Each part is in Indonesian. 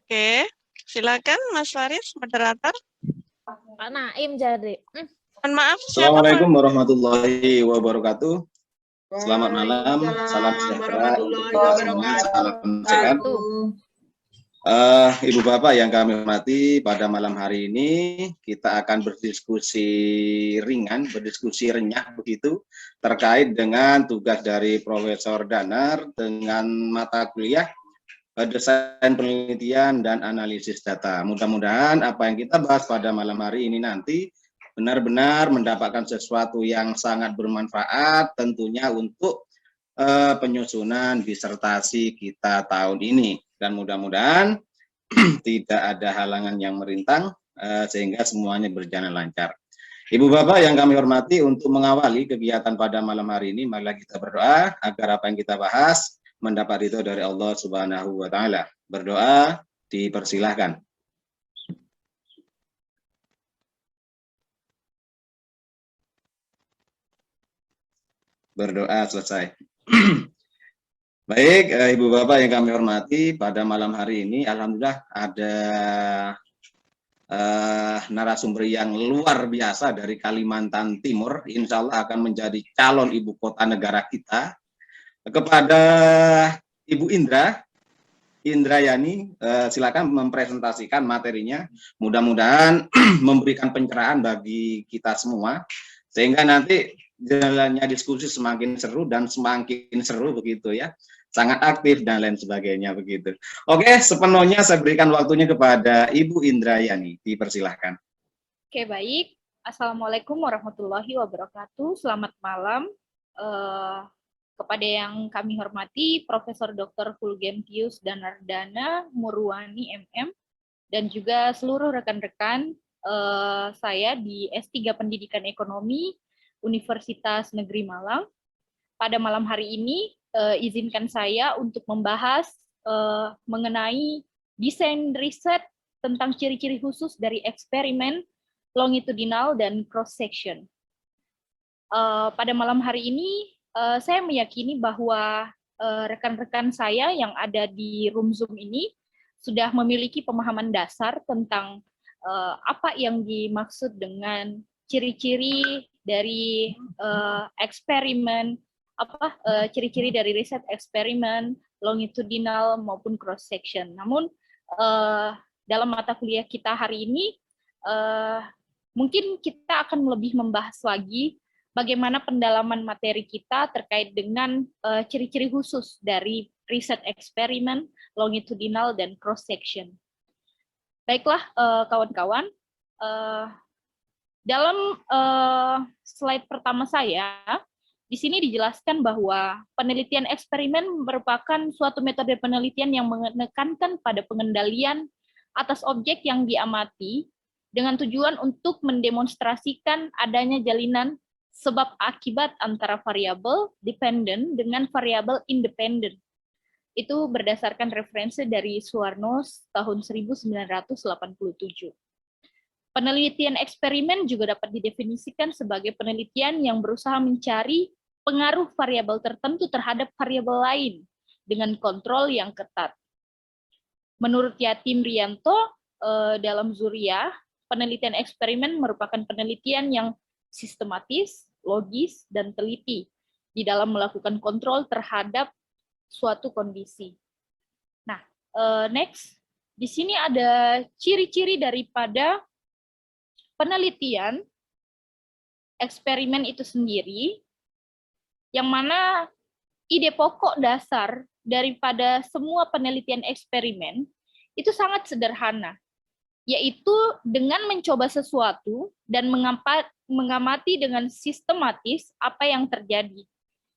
Oke, silakan Mas Faris, moderator. Pak Naim jadi. Mohon maaf, siapa Assalamualaikum Pak? warahmatullahi wabarakatuh. Selamat malam, salam sejahtera untuk kita semua, salam sehat. Ibu Bapak yang kami hormati, pada malam hari ini kita akan berdiskusi ringan, berdiskusi renyah begitu, terkait dengan tugas dari Profesor Danar dengan mata kuliah desain penelitian dan analisis data. Mudah-mudahan apa yang kita bahas pada malam hari ini nanti benar-benar mendapatkan sesuatu yang sangat bermanfaat tentunya untuk penyusunan disertasi kita tahun ini. Dan mudah-mudahan tidak ada halangan yang merintang sehingga semuanya berjalan lancar. Ibu Bapak yang kami hormati, untuk mengawali kegiatan pada malam hari ini, marilah kita berdoa agar apa yang kita bahas mendapat ridho dari Allah Subhanahu wa Ta'ala. Berdoa, dipersilahkan. Berdoa selesai. Baik, Ibu Bapak yang kami hormati, pada malam hari ini alhamdulillah ada narasumber yang luar biasa dari Kalimantan Timur, insya Allah akan menjadi calon ibu kota negara kita. Kepada Ibu Indrayani, silakan mempresentasikan materinya, mudah-mudahan memberikan pencerahan bagi kita semua, sehingga nanti jalannya diskusi semakin seru dan semakin seru begitu ya, sangat aktif dan lain sebagainya begitu. Oke, sepenuhnya saya berikan waktunya kepada Ibu Indrayani, dipersilahkan. Oke, baik. Assalamualaikum warahmatullahi wabarakatuh. Selamat malam. Kepada yang kami hormati, Profesor Dr. Fulgentius Danardana Murwani MM, dan juga seluruh rekan-rekan saya di S3 Pendidikan Ekonomi Universitas Negeri Malang. Pada malam hari ini, izinkan saya untuk membahas mengenai desain riset tentang ciri-ciri khusus dari eksperimen longitudinal dan cross-section. Pada malam hari ini, saya meyakini bahwa rekan-rekan saya yang ada di room Zoom ini sudah memiliki pemahaman dasar tentang apa yang dimaksud dengan ciri-ciri dari eksperimen, ciri-ciri dari riset eksperimen longitudinal maupun cross section. Namun dalam mata kuliah kita hari ini mungkin kita akan lebih membahas lagi bagaimana pendalaman materi kita terkait dengan ciri-ciri khusus dari riset eksperimen longitudinal dan cross section. Baiklah kawan-kawan, dalam slide pertama saya, di sini dijelaskan bahwa penelitian eksperimen merupakan suatu metode penelitian yang menekankan pada pengendalian atas objek yang diamati dengan tujuan untuk mendemonstrasikan adanya jalinan sebab akibat antara variabel dependent dengan variabel independent. Itu berdasarkan referensi dari Suarno tahun 1987. Penelitian eksperimen juga dapat didefinisikan sebagai penelitian yang berusaha mencari pengaruh variabel tertentu terhadap variabel lain dengan kontrol yang ketat. Menurut Yatim Rianto, dalam Zuria, penelitian eksperimen merupakan penelitian yang sistematis, logis, dan teliti di dalam melakukan kontrol terhadap suatu kondisi. Nah, next, di sini ada ciri-ciri daripada penelitian eksperimen itu sendiri, yang mana ide pokok dasar daripada semua penelitian eksperimen itu sangat sederhana, yaitu dengan mencoba sesuatu dan mengamati dengan sistematis apa yang terjadi.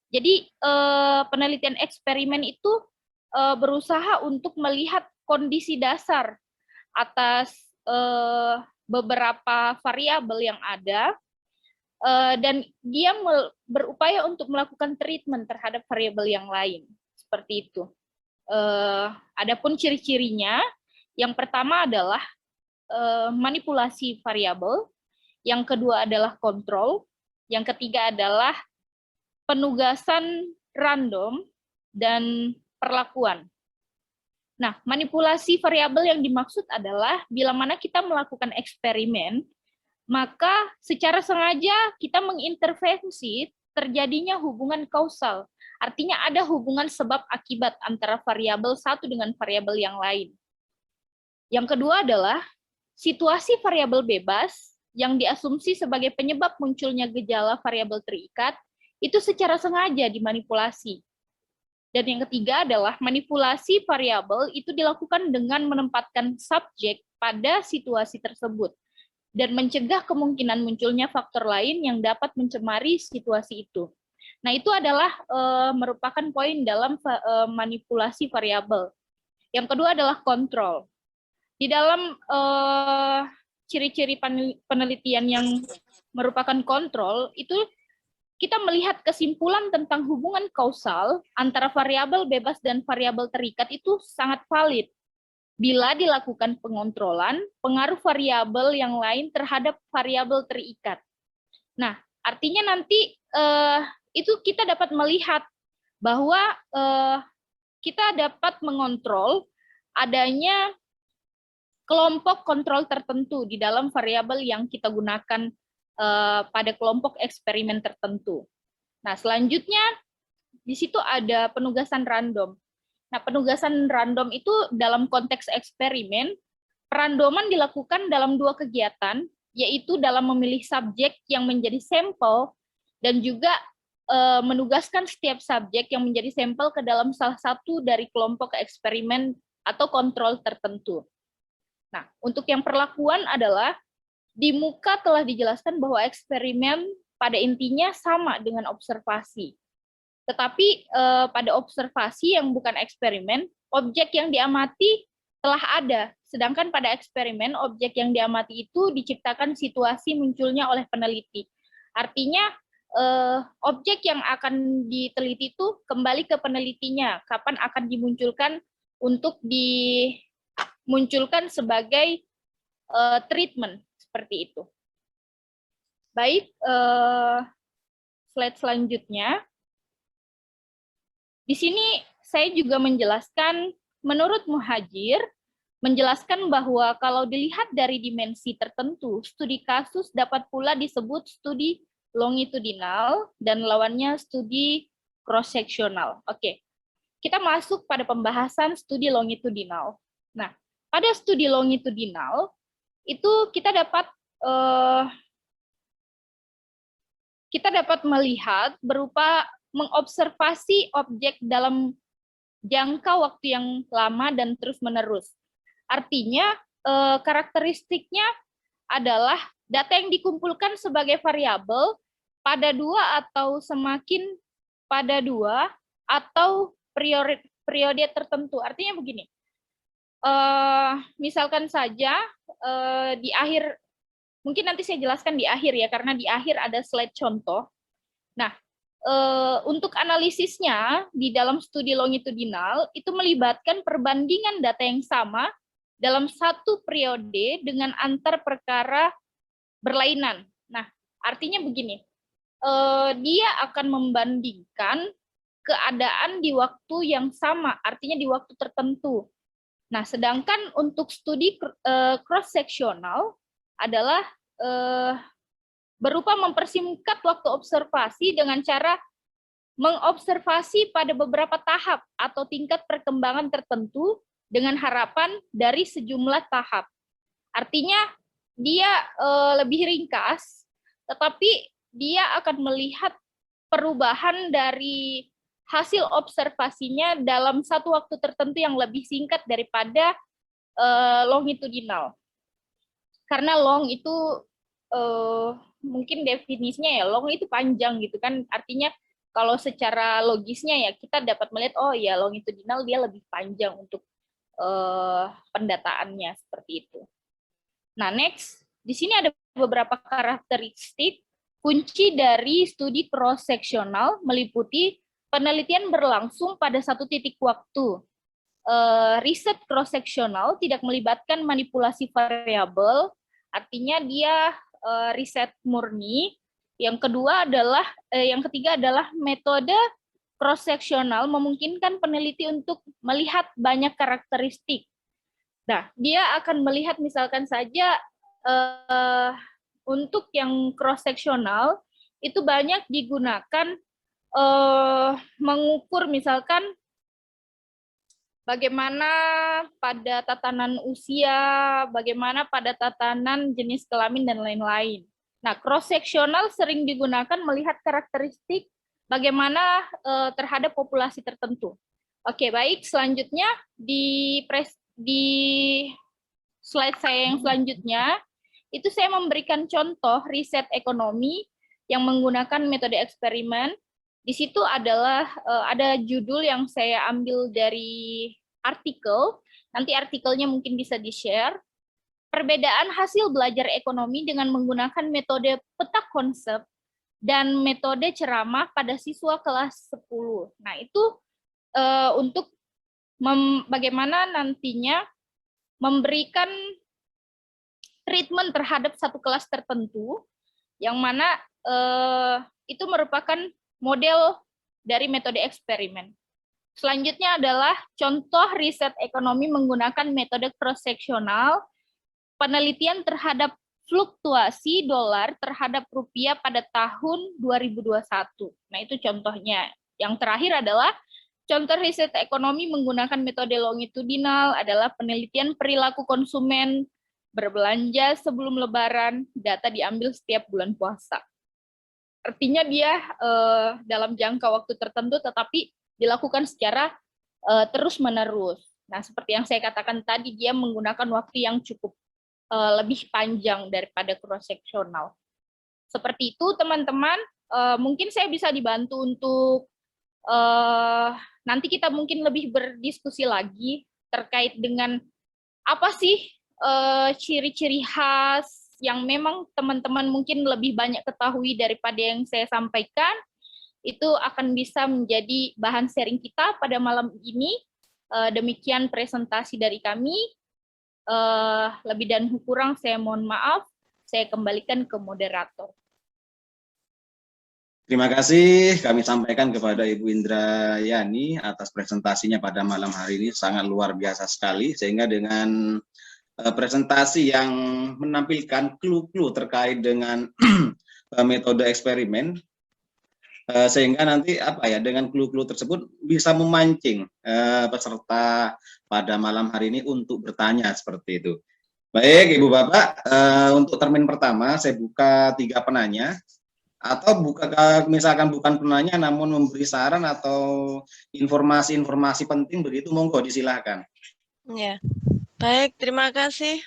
Jadi penelitian eksperimen itu berusaha untuk melihat kondisi dasar atas beberapa variabel yang ada, dan dia berupaya untuk melakukan treatment terhadap variabel yang lain, seperti itu. Adapun ciri-cirinya, yang pertama adalah manipulasi variabel, yang kedua adalah kontrol, yang ketiga adalah penugasan random dan perlakuan. Nah, manipulasi variabel yang dimaksud adalah bila mana kita melakukan eksperimen, maka secara sengaja kita mengintervensi terjadinya hubungan kausal. Artinya ada hubungan sebab akibat antara variabel satu dengan variabel yang lain. Yang kedua adalah situasi variabel bebas yang diasumsi sebagai penyebab munculnya gejala variabel terikat itu secara sengaja dimanipulasi. Dan yang ketiga adalah manipulasi variabel itu dilakukan dengan menempatkan subjek pada situasi tersebut dan mencegah kemungkinan munculnya faktor lain yang dapat mencemari situasi itu. Nah, itu adalah merupakan poin dalam manipulasi variabel. Yang kedua adalah kontrol. Di dalam ciri-ciri penelitian yang merupakan kontrol, itu kita melihat kesimpulan tentang hubungan kausal antara variabel bebas dan variabel terikat itu sangat valid. Bila dilakukan pengontrolan, pengaruh variabel yang lain terhadap variabel terikat. Nah, artinya nanti itu kita dapat melihat bahwa kita dapat mengontrol adanya kelompok kontrol tertentu di dalam variabel yang kita gunakan pada kelompok eksperimen tertentu. Nah, selanjutnya di situ ada penugasan random. Nah, penugasan random itu dalam konteks eksperimen, perandoman dilakukan dalam dua kegiatan, yaitu dalam memilih subjek yang menjadi sampel dan juga menugaskan setiap subjek yang menjadi sampel ke dalam salah satu dari kelompok eksperimen atau kontrol tertentu. Nah, untuk yang perlakuan adalah di muka telah dijelaskan bahwa eksperimen pada intinya sama dengan observasi. Tetapi pada observasi yang bukan eksperimen, objek yang diamati telah ada. Sedangkan pada eksperimen, objek yang diamati itu diciptakan situasi munculnya oleh peneliti. Artinya, objek yang akan diteliti itu kembali ke penelitinya, kapan akan dimunculkan untuk dimunculkan sebagai treatment. Seperti itu. Baik, slide selanjutnya. Di sini saya juga menjelaskan, menurut Muhajir, menjelaskan bahwa kalau dilihat dari dimensi tertentu, studi kasus dapat pula disebut studi longitudinal dan lawannya studi cross-seksional. Oke, kita masuk pada pembahasan studi longitudinal. Nah, pada studi longitudinal, itu kita dapat melihat berupa mengobservasi objek dalam jangka waktu yang lama dan terus-menerus. Artinya, karakteristiknya adalah data yang dikumpulkan sebagai variabel pada dua atau semakin pada dua atau periode tertentu. Artinya begini, misalkan saja di akhir, mungkin nanti saya jelaskan di akhir ya, karena di akhir ada slide contoh. Nah, untuk analisisnya di dalam studi longitudinal itu melibatkan perbandingan data yang sama dalam satu periode dengan antar perkara berlainan. Nah, artinya begini, dia akan membandingkan keadaan di waktu yang sama, artinya di waktu tertentu. Nah, sedangkan untuk studi cross-seksional adalah berupa mempersingkat waktu observasi dengan cara mengobservasi pada beberapa tahap atau tingkat perkembangan tertentu dengan harapan dari sejumlah tahap. Artinya dia lebih ringkas, tetapi dia akan melihat perubahan dari hasil observasinya dalam satu waktu tertentu yang lebih singkat daripada longitudinal. Karena long itu mungkin definisinya ya, long itu panjang gitu kan, artinya kalau secara logisnya ya kita dapat melihat, oh ya longitudinal dia lebih panjang untuk pendataannya, seperti itu. Nah, next, di sini ada beberapa karakteristik kunci dari studi cross-seksional meliputi penelitian berlangsung pada satu titik waktu. Riset cross-seksional tidak melibatkan manipulasi variabel, artinya dia riset murni. Yang ketiga adalah metode cross-seksional memungkinkan peneliti untuk melihat banyak karakteristik. Nah, dia akan melihat misalkan saja untuk yang cross-seksional itu banyak digunakan mengukur misalkan bagaimana pada tatanan usia, bagaimana pada tatanan jenis kelamin, dan lain-lain. Nah, cross-seksional sering digunakan melihat karakteristik bagaimana terhadap populasi tertentu. Oke, baik. Selanjutnya di slide saya yang selanjutnya, itu saya memberikan contoh riset ekonomi yang menggunakan metode eksperimen. Di situ adalah ada judul yang saya ambil dari artikel, nanti artikelnya mungkin bisa di-share. Perbedaan hasil belajar ekonomi dengan menggunakan metode peta konsep dan metode ceramah pada siswa kelas 10. Nah, itu untuk bagaimana nantinya memberikan treatment terhadap satu kelas tertentu, yang mana itu merupakan model dari metode eksperimen. Selanjutnya adalah contoh riset ekonomi menggunakan metode cross-seksional, penelitian terhadap fluktuasi dolar terhadap rupiah pada tahun 2021. Nah, itu contohnya. Yang terakhir adalah contoh riset ekonomi menggunakan metode longitudinal adalah penelitian perilaku konsumen berbelanja sebelum Lebaran, data diambil setiap bulan puasa. Artinya dia dalam jangka waktu tertentu, tetapi dilakukan secara terus-menerus. Nah, seperti yang saya katakan tadi, dia menggunakan waktu yang cukup lebih panjang daripada cross-seksional. Seperti itu, teman-teman. Mungkin saya bisa dibantu untuk nanti kita mungkin lebih berdiskusi lagi terkait dengan apa sih ciri-ciri khas yang memang teman-teman mungkin lebih banyak ketahui daripada yang saya sampaikan. Itu akan bisa menjadi bahan sharing kita pada malam ini. Demikian presentasi dari kami. Lebih dan kurang saya mohon maaf. Saya kembalikan ke moderator. Terima kasih kami sampaikan kepada Ibu Indrayani atas presentasinya pada malam hari ini, sangat luar biasa sekali, sehingga dengan presentasi yang menampilkan clue-clue terkait dengan metode eksperimen, sehingga nanti dengan clue-clue tersebut bisa memancing peserta pada malam hari ini untuk bertanya seperti itu. Baik, Ibu Bapak, untuk termin pertama saya buka 3 penanya, atau misalkan bukan penanya namun memberi saran atau informasi-informasi penting begitu, monggo disilahkan. Ya, baik. Terima kasih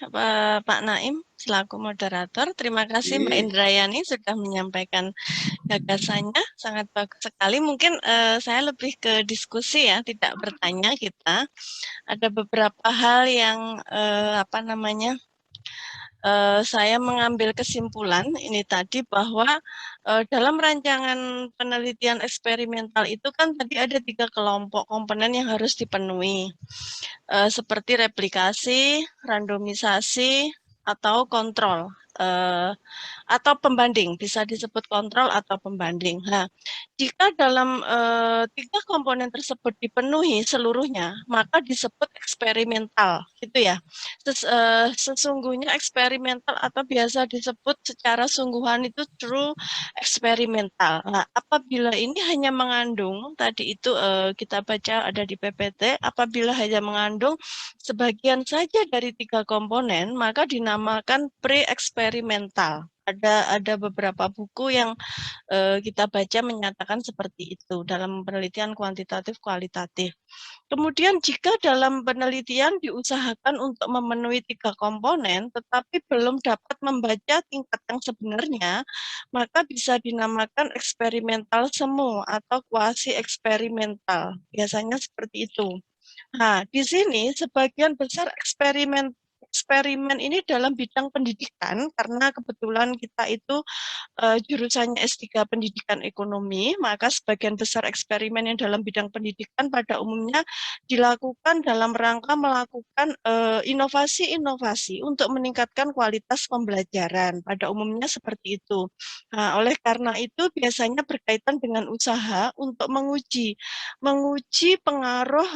Pak Naim selaku moderator. Terima kasih Mbak Indrayani sudah menyampaikan gagasannya, sangat bagus sekali. Mungkin saya lebih ke diskusi ya, tidak bertanya kita. Ada beberapa hal yang saya mengambil kesimpulan ini tadi bahwa dalam rancangan penelitian eksperimental itu kan tadi ada 3 kelompok komponen yang harus dipenuhi, seperti replikasi, randomisasi, atau kontrol, atau pembanding, bisa disebut kontrol atau pembanding. Nah, jika dalam 3 komponen tersebut dipenuhi seluruhnya, maka disebut eksperimental, gitu ya. Sesungguhnya eksperimental atau biasa disebut secara sungguhan itu true eksperimental. Nah, apabila ini hanya mengandung, tadi itu kita baca ada di PPT, apabila hanya mengandung sebagian saja dari 3 komponen, maka dinamakan pre-eksperimental. Ada beberapa buku yang kita baca menyatakan seperti itu dalam penelitian kuantitatif kualitatif. Kemudian jika dalam penelitian diusahakan untuk memenuhi 3 komponen, tetapi belum dapat membaca tingkat yang sebenarnya, maka bisa dinamakan eksperimental semu atau kuasi eksperimental. Biasanya seperti itu. Nah, di sini sebagian besar eksperimen eksperimen ini dalam bidang pendidikan, karena kebetulan kita itu jurusannya S3 Pendidikan Ekonomi, maka sebagian besar eksperimen yang dalam bidang pendidikan pada umumnya dilakukan dalam rangka melakukan inovasi-inovasi untuk meningkatkan kualitas pembelajaran. Pada umumnya seperti itu. Nah, oleh karena itu biasanya berkaitan dengan usaha untuk menguji pengaruh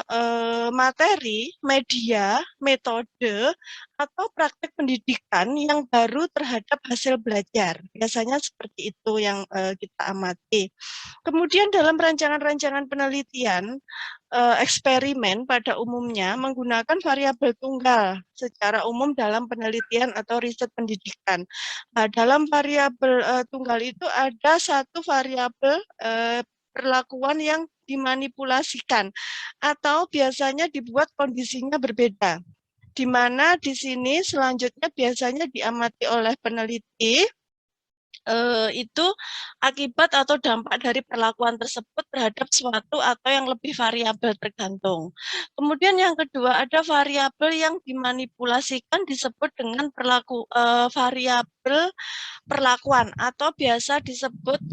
materi, media, metode, atau praktek pendidikan yang baru terhadap hasil belajar. Biasanya seperti itu yang kita amati. Kemudian dalam rancangan-rancangan penelitian, eksperimen pada umumnya menggunakan variabel tunggal secara umum dalam penelitian atau riset pendidikan. Nah, dalam variabel tunggal itu ada satu variabel perlakuan yang dimanipulasikan atau biasanya dibuat kondisinya berbeda, di mana di sini selanjutnya biasanya diamati oleh peneliti itu akibat atau dampak dari perlakuan tersebut terhadap suatu atau yang lebih variabel tergantung. Kemudian yang kedua ada variabel yang dimanipulasikan disebut dengan variabel perlakuan atau biasa disebut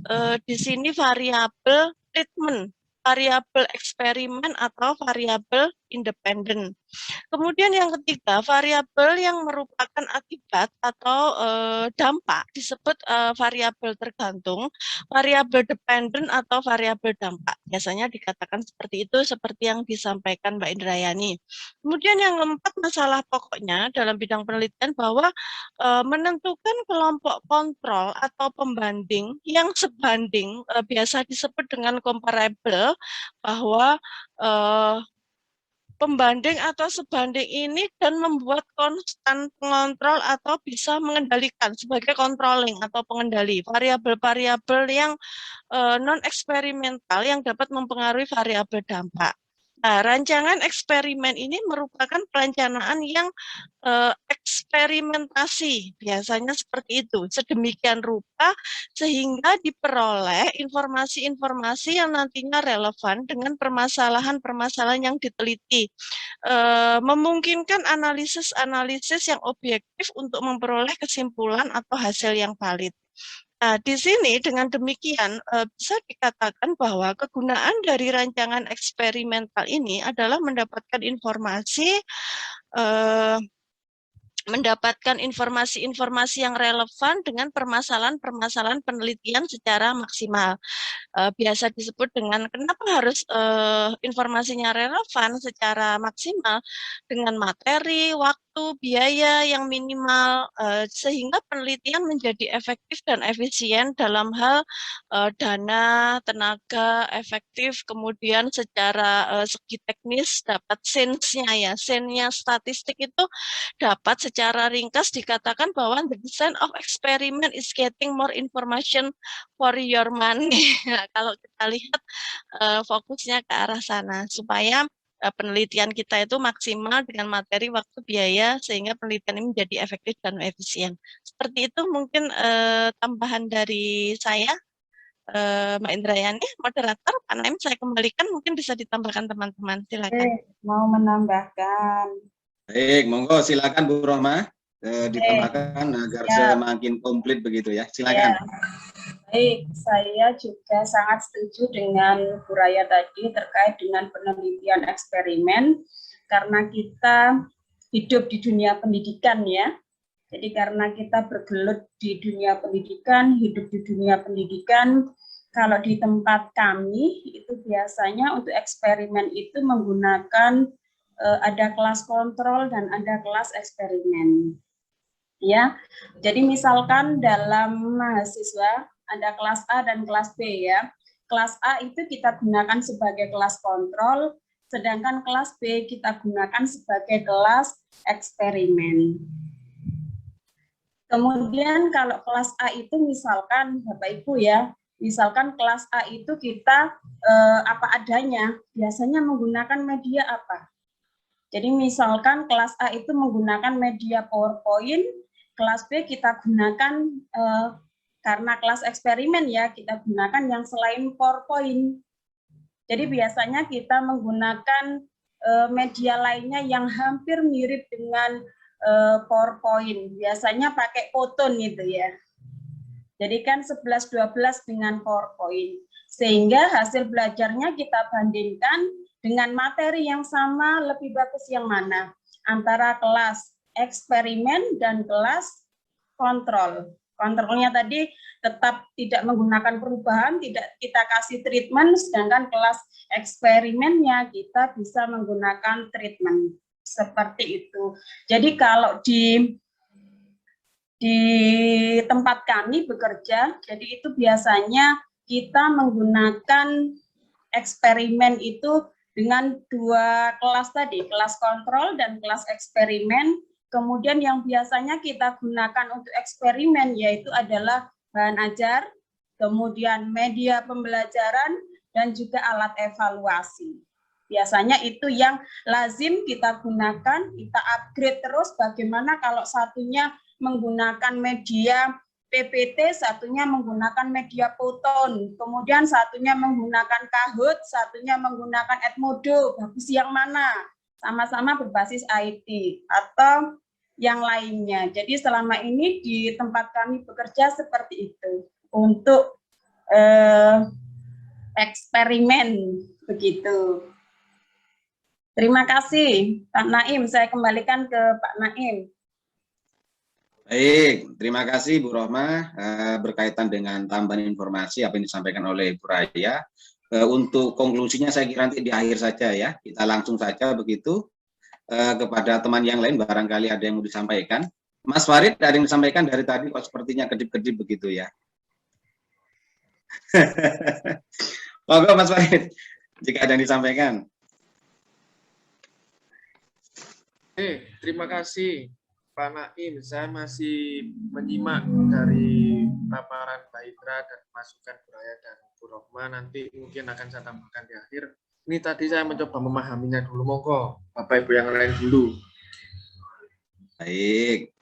di sini variabel treatment, variabel eksperimen atau variabel independen. Kemudian yang ketiga, variabel yang merupakan akibat atau dampak disebut variabel tergantung, variabel dependen atau variabel dampak. Biasanya dikatakan seperti itu, seperti yang disampaikan Mbak Indrayani. Kemudian yang keempat, masalah pokoknya dalam bidang penelitian bahwa menentukan kelompok kontrol atau pembanding yang sebanding, biasa disebut dengan comparable, bahwa pembanding atau sebanding ini dan membuat konstan pengontrol atau bisa mengendalikan sebagai controlling atau pengendali variabel-variabel yang non-eksperimental yang dapat mempengaruhi variabel dampak. Nah, rancangan eksperimen ini merupakan perencanaan yang eksperimentasi, biasanya seperti itu, sedemikian rupa sehingga diperoleh informasi-informasi yang nantinya relevan dengan permasalahan-permasalahan yang diteliti, memungkinkan analisis-analisis yang objektif untuk memperoleh kesimpulan atau hasil yang valid. Nah, di sini dengan demikian bisa dikatakan bahwa kegunaan dari rancangan eksperimental ini adalah mendapatkan informasi yang relevan dengan permasalahan-permasalahan penelitian secara maksimal. Biasa disebut dengan kenapa harus informasinya relevan secara maksimal dengan materi, waktu, biaya yang minimal, sehingga penelitian menjadi efektif dan efisien dalam hal dana, tenaga, efektif, kemudian secara segi teknis dapat sense-nya statistik itu dapat secara ringkas dikatakan bahwa the design of experiment is getting more information for your money. Nah, kalau kita lihat fokusnya ke arah sana supaya penelitian kita itu maksimal dengan materi, waktu, biaya sehingga penelitian ini menjadi efektif dan efisien. Seperti itu mungkin tambahan dari saya, Mbak Indrayani, moderator. Pak Naim saya kembalikan, mungkin bisa ditambahkan teman-teman. Silakan. Mau menambahkan. Baik, monggo silakan Bu Rohmah ditambahkan agar semakin komplit begitu ya. Silakan. Ya. Baik, saya juga sangat setuju dengan Bu Raya tadi terkait dengan penelitian eksperimen, karena kita hidup di dunia pendidikan ya. Jadi karena kita bergelut di dunia pendidikan, hidup di dunia pendidikan, kalau di tempat kami itu biasanya untuk eksperimen itu menggunakan ada kelas kontrol dan ada kelas eksperimen. Ya, jadi misalkan dalam mahasiswa ada kelas A dan kelas B ya. Kelas A itu kita gunakan sebagai kelas kontrol, sedangkan kelas B kita gunakan sebagai kelas eksperimen. Kemudian kalau kelas A itu misalkan Bapak Ibu ya, misalkan kelas A itu kita apa adanya, biasanya menggunakan media apa? Jadi misalkan kelas A itu menggunakan media PowerPoint, kelas B kita gunakan karena kelas eksperimen ya, kita gunakan yang selain PowerPoint. Jadi biasanya kita menggunakan media lainnya yang hampir mirip dengan PowerPoint. Biasanya pakai Photon itu ya. Jadi kan 11-12 dengan PowerPoint. Sehingga hasil belajarnya kita bandingkan dengan materi yang sama, lebih bagus yang mana? Antara kelas eksperimen dan kelas kontrol. Kontrolnya tadi tetap tidak menggunakan perubahan, tidak kita kasih treatment, sedangkan kelas eksperimennya kita bisa menggunakan treatment. Seperti itu. Jadi kalau di tempat kami bekerja, jadi itu biasanya kita menggunakan eksperimen itu dengan 2 kelas tadi, kelas kontrol dan kelas eksperimen. Kemudian yang biasanya kita gunakan untuk eksperimen yaitu adalah bahan ajar, kemudian media pembelajaran, dan juga alat evaluasi. Biasanya itu yang lazim kita gunakan, kita upgrade terus bagaimana kalau satunya menggunakan media PPT, satunya menggunakan media Photon, kemudian satunya menggunakan Kahoot, satunya menggunakan Edmodo, bagus yang mana? Sama-sama berbasis IT atau yang lainnya. Jadi selama ini di tempat kami bekerja seperti itu untuk eksperimen begitu. Terima kasih Pak Naim, saya kembalikan ke Pak Naim. Baik, terima kasih Bu Rohmah berkaitan dengan tambahan informasi apa yang disampaikan oleh Bu Raya. Untuk konklusinya saya kira nanti di akhir saja ya, kita langsung saja begitu kepada teman yang lain barangkali ada yang mau disampaikan. Mas Farid ada yang disampaikan dari tadi kok sepertinya kedip-kedip begitu ya. Monggo Mas Farid, jika ada yang disampaikan. Terima kasih Pak Naim. Saya masih menyimak dari paparan Pak Indra dan masukan Bu Raya dan Bu Rohmah. Nanti mungkin akan saya tambahkan di akhir. Ini tadi saya mencoba memahaminya dulu. Monggo Bapak Ibu yang lain dulu. Baik.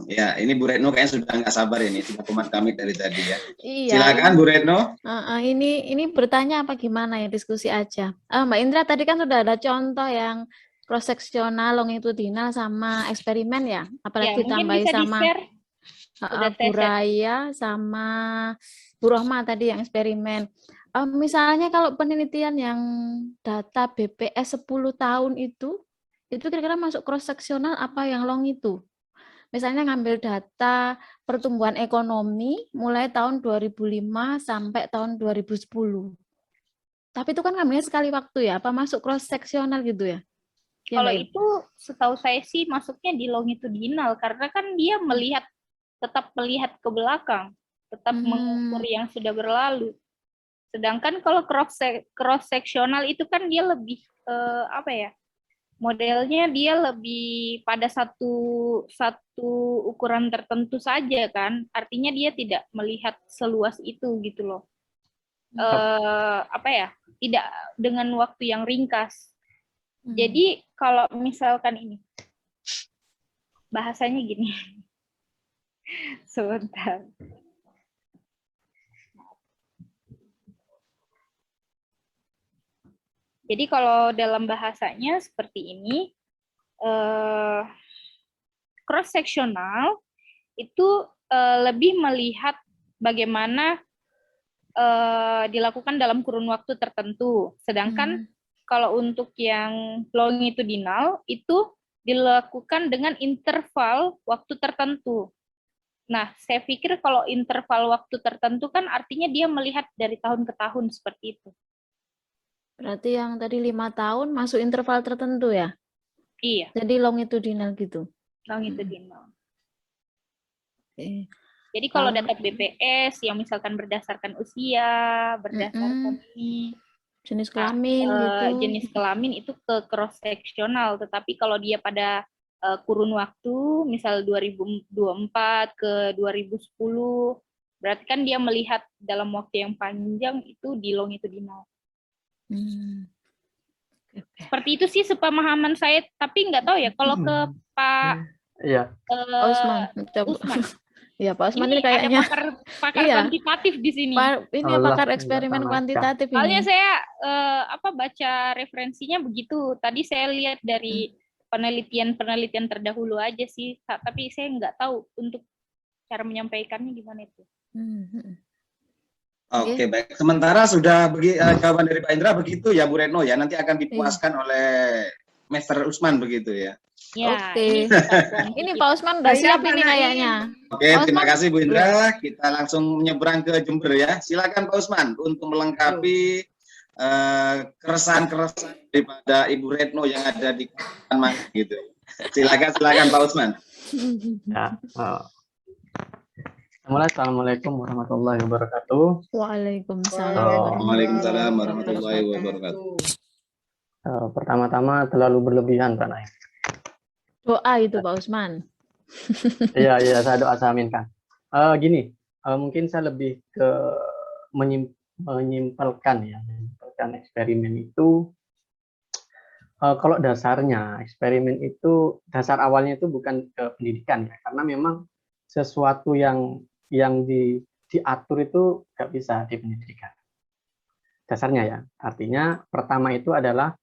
Ya, ini Bu Retno kayaknya sudah nggak sabar ini, sudah komat kami dari tadi ya. Iya. Silakan Bu Retno. Ini bertanya apa gimana ya, diskusi aja. Mbak Indra tadi kan sudah ada contoh yang cross seksional, longitudinal sama eksperimen ya. Apalagi ditambahi sama Bu Raya sama Bu Rohmah tadi yang eksperimen. Misalnya kalau penelitian yang data BPS 10 tahun itu kira-kira masuk cross seksional apa yang long itu? Misalnya ngambil data pertumbuhan ekonomi mulai tahun 2005 sampai tahun 2010. Tapi itu kan ngambilnya sekali waktu ya, apa masuk cross seksional gitu ya? Kalau itu setahu saya sih masuknya di longitudinal karena kan dia tetap melihat ke belakang, tetap mengukur yang sudah berlalu. Sedangkan kalau cross seksional itu kan dia lebih modelnya dia lebih pada satu ukuran tertentu saja kan, artinya dia tidak melihat seluas itu gitu loh. Tidak dengan waktu yang ringkas. Jadi kalau misalkan ini bahasanya gini, sebentar. Jadi kalau dalam bahasanya seperti ini, cross seksional itu lebih melihat bagaimana dilakukan dalam kurun waktu tertentu. Sedangkan kalau untuk yang longitudinal itu dilakukan dengan interval waktu tertentu. Nah, saya pikir kalau interval waktu tertentu kan artinya dia melihat dari tahun ke tahun seperti itu. Berarti yang tadi 5 tahun masuk interval tertentu ya? Iya. Jadi longitudinal gitu? Longitudinal. Okay. Jadi kalau data BPS yang misalkan berdasarkan usia, berdasarkan ini, jenis kelamin gitu. Jenis kelamin itu ke cross seksional, tetapi kalau dia pada kurun waktu misal 2024 ke 2010 berarti kan dia melihat dalam waktu yang panjang itu di longitudinal. Seperti itu sih sepemahaman saya, tapi nggak tahu ya kalau ke Pak Usman. Iya, Pak Usman ini kayaknya ada pakar kuantitatif di sini. Ini pakar eksperimen kuantitatif ini. Soalnya saya baca referensinya begitu. Tadi saya lihat dari penelitian terdahulu aja sih, tapi saya nggak tahu untuk cara menyampaikannya gimana itu. Oke, baik. Sementara sudah jawaban dari Pak Indra begitu ya Bu Retno ya, nanti akan dipuaskan oleh Master Usman begitu ya. Ya, Oke. Ini Pak Usman udah siap ini kayaknya. Oke, Pak terima Usman? kasih Bu Indra. Kita langsung menyeberang ke Jember ya. Silakan Pak Usman untuk melengkapi keresahan-keresahan daripada Ibu Retno yang ada di Kabupaten Mangga gitu. Silakan Pak Usman. Ya, Assalamualaikum warahmatullahi wabarakatuh. Waalaikumsalam. Waalaikumsalam warahmatullahi wabarakatuh. Pertama-tama terlalu berlebihan Pak Naim. Doa itu Pak Usman. Iya, saya doa, saya aminkan. Gini, mungkin saya lebih ke menyimpulkan eksperimen itu. Kalau dasarnya eksperimen itu, dasar awalnya itu bukan ke pendidikan ya, karena memang sesuatu yang diatur itu nggak bisa di pendidikan. Dasarnya ya, artinya pertama itu adalah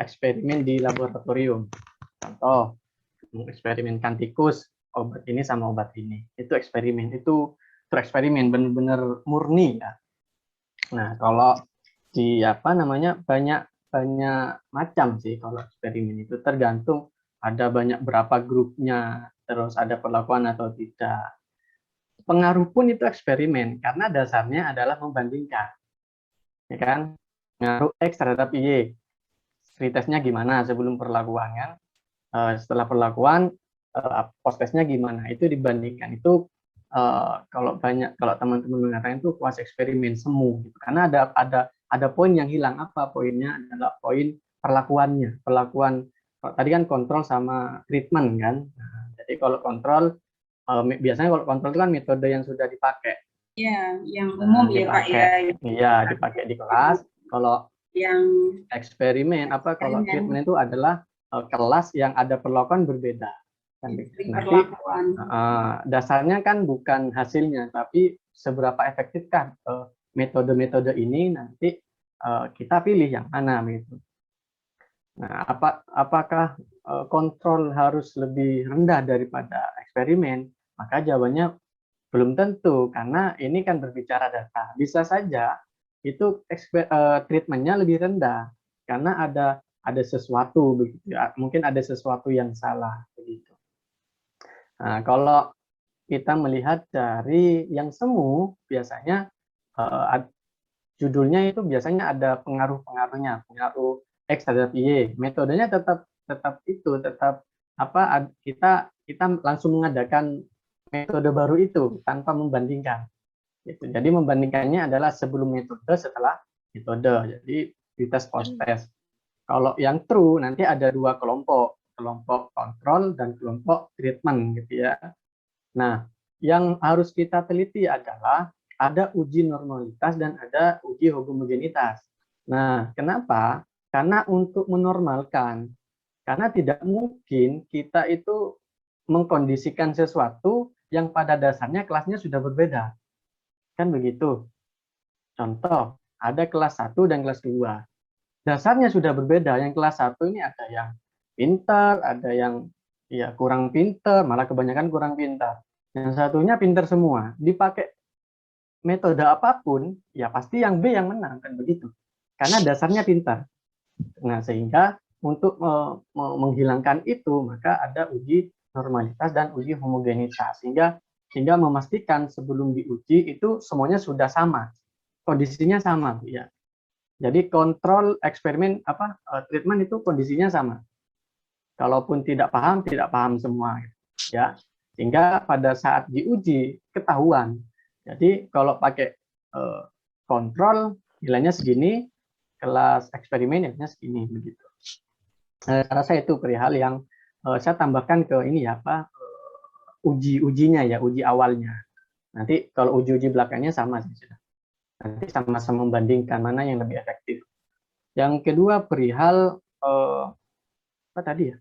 eksperimen di laboratorium. Contoh, eksperimenkan tikus, obat ini sama obat ini. Itu eksperimen, itu eksperimen benar-benar murni ya. Nah, kalau di banyak macam sih kalau eksperimen itu, tergantung ada banyak berapa grupnya, terus ada perlakuan atau tidak. Pengaruh pun itu eksperimen karena dasarnya adalah membandingkan. Ya kan? Pengaruh X terhadap Y. Pretestnya gimana sebelum perlakuan kan? Setelah perlakuan post-testnya gimana? Itu dibandingkan. Itu kalau teman-teman mengatakan itu kuas eksperimen semu gitu. Karena ada poin yang hilang. Apa poinnya? Adalah poin perlakuannya. Perlakuan tadi kan kontrol sama treatment kan. Nah, jadi kalau kontrol biasanya kalau kontrol itu kan metode yang sudah dipakai. Ya, yang umum ya Pak ya. Iya, dipakai di kelas. Kalau yang eksperimen kalau treatment itu adalah kelas yang ada perlakuan berbeda. Nanti dasarnya kan bukan hasilnya, tapi seberapa efektifkah metode-metode ini nanti kita pilih yang mana gitu. Nah, apakah kontrol harus lebih rendah daripada eksperimen? Maka jawabannya belum tentu, karena ini kan berbicara data. Bisa saja itu treatmentnya lebih rendah karena ada sesuatu begitu ya. Mungkin ada sesuatu yang salah begitu. Nah, kalau kita melihat dari yang semu, biasanya judulnya itu biasanya ada pengaruh-pengaruhnya, pengaruh X terhadap Y. Metodenya tetap kita langsung mengadakan metode baru itu tanpa membandingkan. Gitu. Jadi membandingkannya adalah sebelum metode, setelah metode. Jadi dites post test. Kalau yang true nanti ada dua kelompok kontrol dan kelompok treatment gitu ya. Nah, yang harus kita teliti adalah ada uji normalitas dan ada uji homogenitas. Nah, kenapa? Karena untuk menormalkan, karena tidak mungkin kita itu mengkondisikan sesuatu yang pada dasarnya kelasnya sudah berbeda. Kan begitu. Contoh, ada kelas 1 dan kelas 2. Dasarnya sudah berbeda. Yang kelas 1 ini ada yang pintar, ada yang kurang pintar, malah kebanyakan kurang pintar. Yang satunya pintar semua. Dipakai metode apapun, ya pasti yang B yang menang, kan begitu. Karena dasarnya pintar. Nah, sehingga untuk menghilangkan itu, maka ada uji normalitas dan uji homogenitas. Sehingga memastikan sebelum diuji itu semuanya sudah sama. Kondisinya sama, ya. Jadi kontrol eksperimen treatment itu kondisinya sama. Kalaupun tidak paham semua, ya. Sehingga pada saat diuji ketahuan. Jadi kalau pakai kontrol nilainya segini, kelas eksperimen nilainya segini begitu. Saya rasa itu perihal yang saya tambahkan ke ini ya, ujinya ya, uji awalnya. Nanti kalau uji belakangnya sama sih sudah. Nanti sama-sama membandingkan mana yang lebih efektif. Yang kedua perihal apa tadi ya?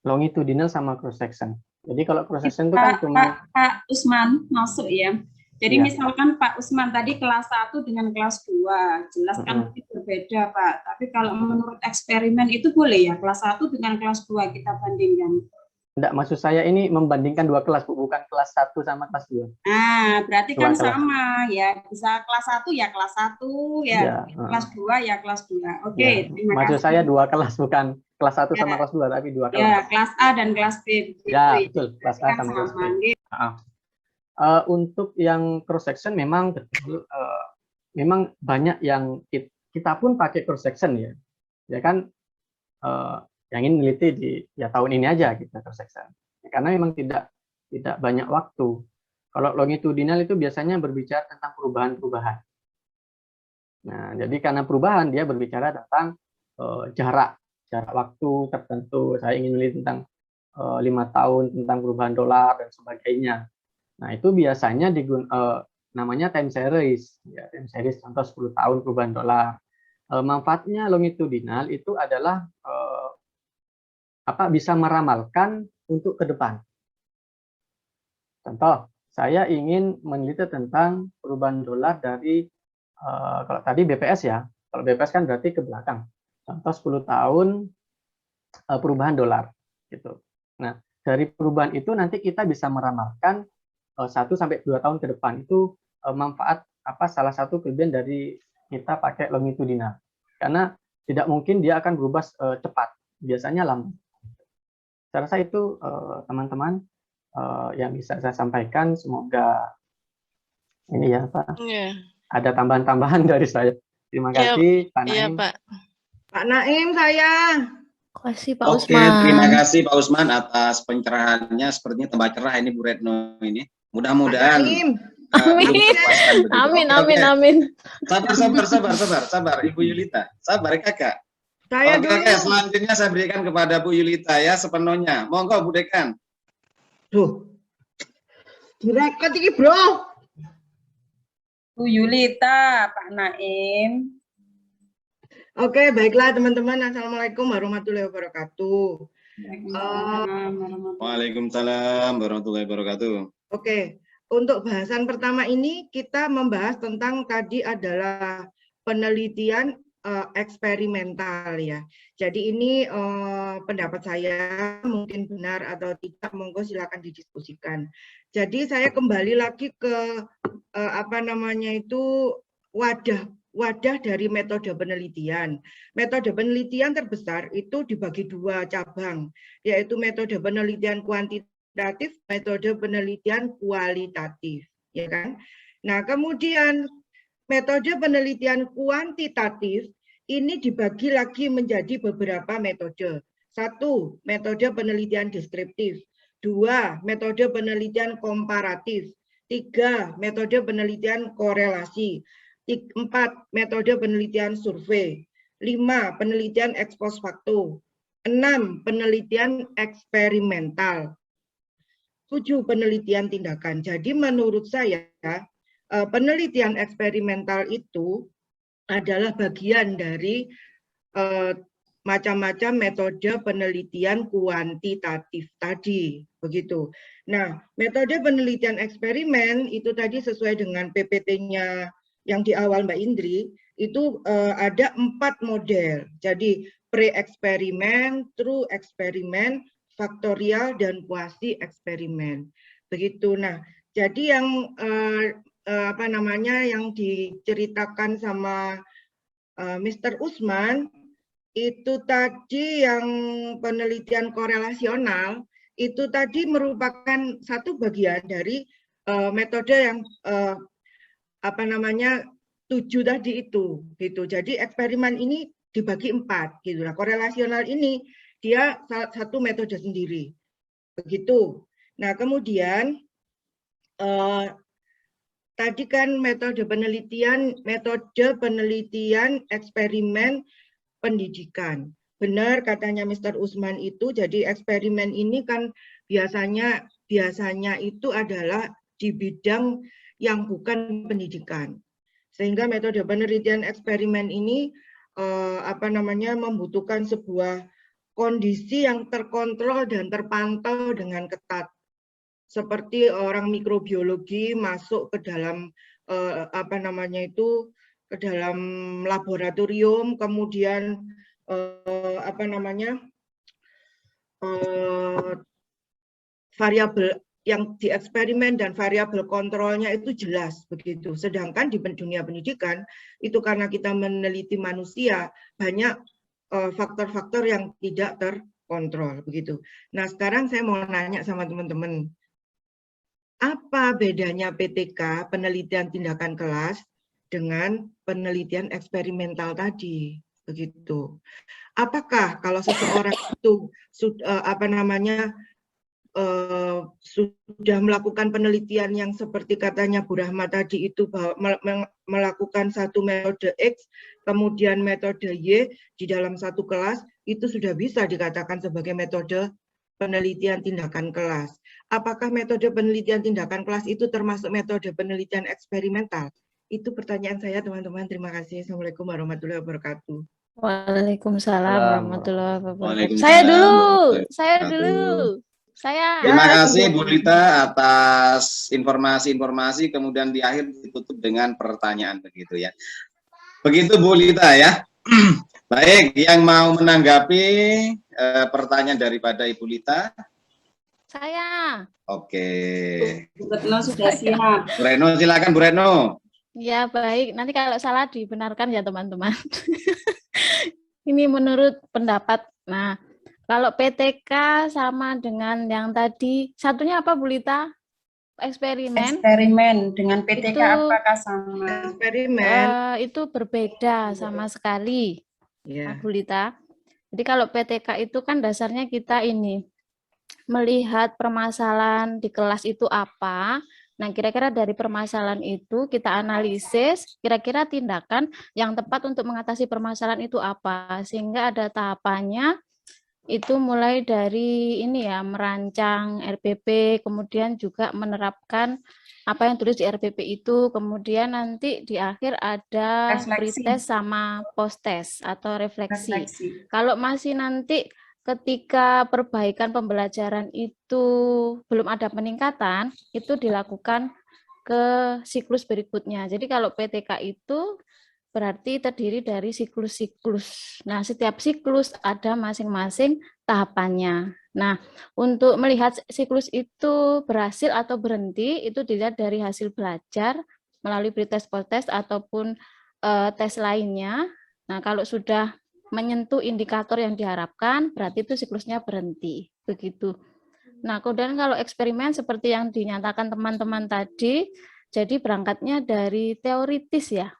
Longitudinal sama cross section. Jadi kalau cross section itu kan cuma Pak Usman masuk ya. Jadi misalkan Pak Usman tadi kelas 1 dengan kelas 2, jelas kan berbeda berbeda, Pak. Tapi kalau menurut eksperimen itu boleh ya, kelas 1 dengan kelas 2 kita bandingkan. Enggak, maksud saya ini membandingkan dua kelas, Bu, bukan kelas 1 sama kelas 2. Nah, berarti kan Dua kelas. sama ya. Bisa kelas 1 ya kelas 1, ya, Ya, kelas 2 ya kelas 2. Oke, ya. terima Maksud kasih. saya dua kelas, bukan kelas 1 Ya. sama kelas 2, tapi dua kelas. Ya, kelas A dan kelas B. Begitu, Ya, betul. Kelas A kan sama kelas B. sama. Untuk yang cross section memang betul, memang banyak yang kita pun pakai cross section ya kan, yang ingin meneliti di tahun ini aja kita cross section, karena memang tidak banyak waktu. Kalau longitudinal itu biasanya berbicara tentang perubahan-perubahan. Nah, jadi karena perubahan dia berbicara tentang jarak waktu tertentu. Saya ingin meneliti tentang 5 tahun tentang perubahan dolar dan sebagainya. Nah, itu biasanya namanya time series. Ya, time series contoh 10 tahun perubahan dolar. Manfaatnya longitudinal itu adalah bisa meramalkan untuk ke depan. Contoh, saya ingin meneliti tentang perubahan dolar dari, kalau tadi BPS ya, kalau BPS kan berarti ke belakang. Contoh 10 tahun perubahan dolar. Gitu. Nah, dari perubahan itu nanti kita bisa meramalkan 1-2 tahun ke depan. Itu manfaat salah satu kelebihan dari kita pakai longitudinal. Karena tidak mungkin dia akan berubah cepat, biasanya lambat. Saya rasa itu teman-teman yang bisa saya sampaikan. Semoga ini ya Pak, ada tambahan-tambahan dari saya. Terima kasih Pak Naim. Iya Pak. Pak Naim saya. Terima kasih Pak Oke, Usman. terima kasih Pak Usman atas pencerahannya. Sepertinya tambah cerah ini Bu Retno ini. Mudah-mudahan Amin. Sabar Ibu Yulita. Sabar Kakak. Saya Oke, selanjutnya saya berikan kepada Bu Yulita ya sepenuhnya. Monggo Bu Dekan. Duh. Direkod iki, Bro. Bu Yulita, Pak Naim. Oke, baiklah teman-teman. Assalamualaikum warahmatullahi wabarakatuh. Waalaikumsalam warahmatullahi wabarakatuh. Oke, untuk bahasan pertama ini kita membahas tentang tadi adalah penelitian eksperimental ya. Jadi ini pendapat saya mungkin benar atau tidak, monggo silakan didiskusikan. Jadi saya kembali lagi ke wadah dari metode penelitian. Metode penelitian terbesar itu dibagi dua cabang, yaitu metode penelitian kuantitatif, metode penelitian kualitatif, ya kan? Nah, kemudian metode penelitian kuantitatif ini dibagi lagi menjadi beberapa metode. 1, metode penelitian deskriptif. 2, metode penelitian komparatif. 3, metode penelitian korelasi. 4, metode penelitian survei. 5, penelitian ex post facto. 6, penelitian eksperimental. 7, penelitian tindakan. Jadi menurut saya penelitian eksperimental itu adalah bagian dari macam-macam metode penelitian kuantitatif tadi, begitu. Nah, metode penelitian eksperimen itu tadi sesuai dengan PPT-nya yang di awal Mbak Indri, itu ada 4 model. Jadi pre-eksperimen, true eksperimen, faktorial, dan kuasi eksperimen. Begitu. Nah, jadi yang yang diceritakan sama Mr. Usman itu tadi yang penelitian korelasional itu tadi merupakan satu bagian dari metode yang 7 tadi itu gitu. Jadi eksperimen ini dibagi 4 gitu. Nah, korelasional ini dia satu metode sendiri. Begitu. Nah, kemudian tadi kan metode penelitian eksperimen pendidikan. Benar katanya Mr. Usman itu, jadi eksperimen ini kan biasanya itu adalah di bidang yang bukan pendidikan. Sehingga metode penelitian eksperimen ini membutuhkan sebuah kondisi yang terkontrol dan terpantau dengan ketat. Seperti orang mikrobiologi masuk ke dalam ke dalam laboratorium, kemudian variabel yang dieksperimen dan variabel kontrolnya itu jelas begitu. Sedangkan di dunia pendidikan itu karena kita meneliti manusia, banyak faktor-faktor yang tidak terkontrol begitu. Nah, sekarang saya mau nanya sama teman-teman, apa bedanya PTK, penelitian tindakan kelas, dengan penelitian eksperimental tadi begitu? Apakah kalau seseorang itu sudah melakukan penelitian yang seperti katanya Bu Rahma tadi itu, bahwa melakukan satu metode X kemudian metode Y di dalam satu kelas, itu sudah bisa dikatakan sebagai metode penelitian tindakan kelas? Apakah metode penelitian tindakan kelas itu termasuk metode penelitian eksperimental? Itu pertanyaan saya, teman-teman. Terima kasih. Assalamualaikum warahmatullahi wabarakatuh. Waalaikumsalam warahmatullahi wabarakatuh. Saya dulu. Terima kasih Bu Lita atas informasi-informasi, kemudian di akhir ditutup dengan pertanyaan begitu ya. Begitu Bu Lita ya. Baik, yang mau menanggapi pertanyaan daripada Ibu Lita? Saya. Oke. Bu Retno sudah siap. Bu Retno, silakan Bu Retno. Ya, baik. Nanti kalau salah dibenarkan ya teman-teman. Ini menurut pendapat. Nah, kalau PTK sama dengan yang tadi, satunya apa Bu Lita? Eksperimen. Eksperimen dengan PTK itu, apakah sama? Eksperimen itu berbeda sama sekali, ya. Bu Lita. Jadi kalau PTK itu kan dasarnya kita ini melihat permasalahan di kelas itu apa. Nah, kira-kira dari permasalahan itu kita analisis, kira-kira tindakan yang tepat untuk mengatasi permasalahan itu apa. Sehingga ada tahapannya, itu mulai dari ini ya, merancang RPP, kemudian juga menerapkan apa yang tulis di RPP itu, kemudian nanti di akhir ada pretest sama post-test atau refleksi. Kalau masih nanti ketika perbaikan pembelajaran itu belum ada peningkatan, itu dilakukan ke siklus berikutnya. Jadi kalau PTK itu berarti terdiri dari siklus-siklus. Nah, setiap siklus ada masing-masing tahapannya. Nah, untuk melihat siklus itu berhasil atau berhenti, itu dilihat dari hasil belajar melalui pretest, post-test ataupun tes lainnya. Nah, kalau sudah menyentuh indikator yang diharapkan, berarti itu siklusnya berhenti. Begitu. Nah, kemudian kalau eksperimen seperti yang dinyatakan teman-teman tadi, jadi berangkatnya dari teoritis ya.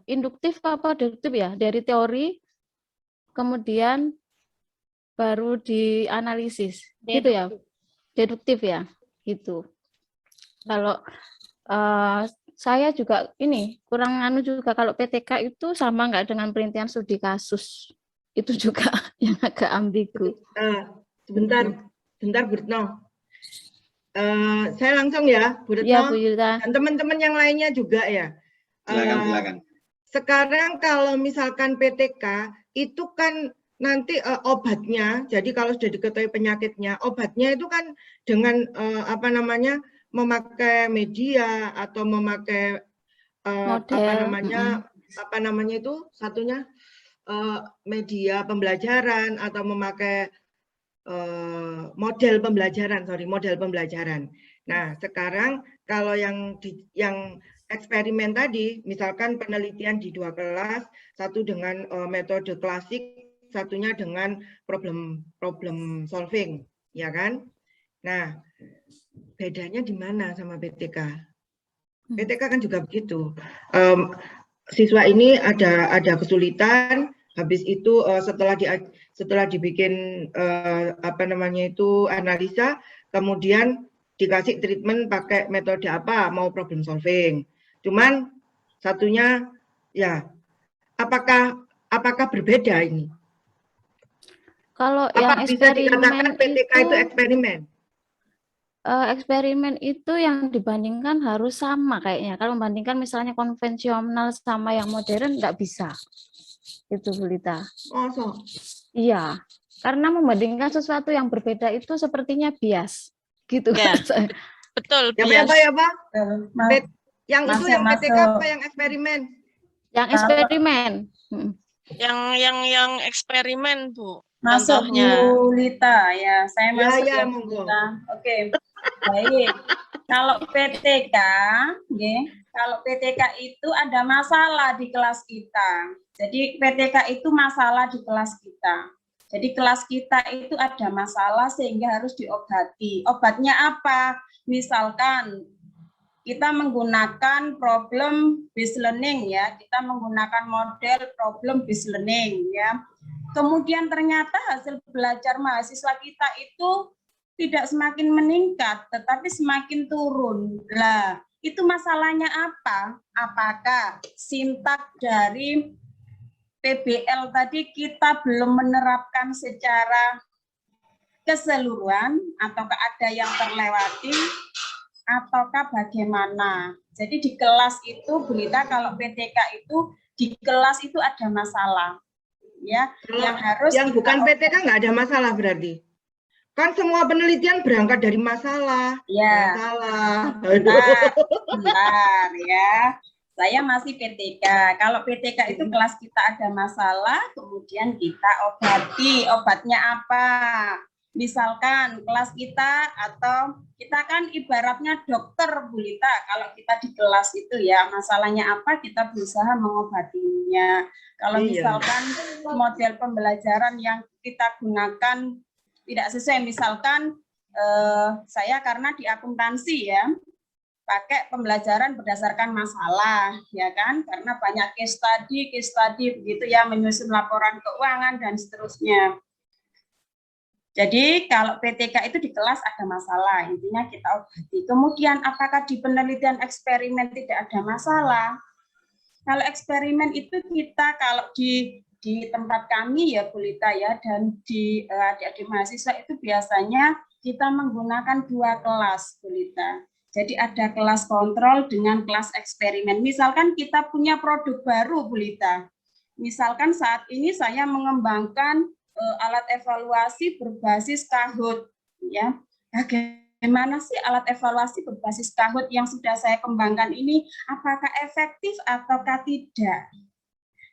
Induktif apa deduktif ya, dari teori kemudian baru dianalisis gitu ya, deduktif ya gitu. Kalau saya juga ini kurang juga kalau PTK itu sama nggak dengan penelitian studi kasus, itu juga yang agak ambigu. Sebentar Bu Retno. Saya langsung ya, Bu Retno, ya, Bu Yulta. Dan teman-teman yang lainnya juga ya. Silakan. Sekarang kalau misalkan PTK itu kan nanti obatnya, jadi kalau sudah diketahui penyakitnya, obatnya itu kan dengan memakai media atau memakai media pembelajaran atau memakai model pembelajaran. Nah, sekarang kalau yang eksperimen tadi, misalkan penelitian di 2 kelas, satu dengan metode klasik, satunya dengan problem solving, ya kan? Nah, bedanya di mana sama PTK? PTK kan juga begitu. Siswa ini ada kesulitan, habis itu setelah dibikin analisa, kemudian dikasih treatment pakai metode apa, mau problem solving. Cuman satunya ya, apakah berbeda ini? Kalau yang bisa dikatakan PTK itu eksperimen? Eksperimen itu yang dibandingkan harus sama kayaknya. Kalau membandingkan misalnya konvensional sama yang modern nggak bisa. Itu Bu Lita. Oh, so. Iya, karena membandingkan sesuatu yang berbeda itu sepertinya bias. Gitu. Ya, betul, Ya, bias. Pak? Yang itu Masuk, yang PTK masuk. apa yang eksperimen? Yang eksperimen. Yang eksperimen, Bu. Masuk Contohnya. Bu Lita ya, saya Ya, masuk ya, Bu monggo. Lita. Oke, baik. Kalau PTK, nggih, kalau PTK itu ada masalah di kelas kita. Jadi PTK itu masalah di kelas kita. Jadi kelas kita itu ada masalah sehingga harus diobati. Obatnya apa? Misalkan kita menggunakan problem based learning ya, kita menggunakan model problem based learning ya. Kemudian ternyata hasil belajar mahasiswa kita itu tidak semakin meningkat, tetapi semakin turun. Lah, itu masalahnya apa? Apakah sintak dari PBL tadi kita belum menerapkan secara keseluruhan, ataukah ada yang terlewati, ataukah bagaimana? Jadi di kelas itu, berita kalau PTK itu di kelas itu ada masalah, ya. Yang harus yang bukan PTK nggak ada masalah berarti. Kan semua penelitian berangkat dari masalah. Ya. Masalah. Bentar ya. Saya masih PTK. Kalau PTK itu kelas kita ada masalah, kemudian kita obati. Obatnya apa? Misalkan kelas kita atau kita kan ibaratnya dokter, Bu Lita. Kalau kita di kelas itu ya, masalahnya apa, kita berusaha mengobatinya. Kalau misalkan model pembelajaran yang kita gunakan tidak sesuai, misalkan saya karena di akuntansi ya, pakai pembelajaran berdasarkan masalah, ya kan? Karena banyak case study begitu ya, menyusun laporan keuangan dan seterusnya. Jadi kalau PTK itu di kelas ada masalah, intinya kita obati. Kemudian apakah di penelitian eksperimen tidak ada masalah? Kalau eksperimen itu kita kalau di tempat kami ya Bu Lita ya, dan di adik-adik mahasiswa itu biasanya kita menggunakan 2 kelas Bu Lita. Jadi ada kelas kontrol dengan kelas eksperimen. Misalkan kita punya produk baru Bu Lita. Misalkan saat ini saya mengembangkan alat evaluasi berbasis Kahoot ya. Bagaimana sih alat evaluasi berbasis Kahoot yang sudah saya kembangkan ini, apakah efektif ataukah tidak?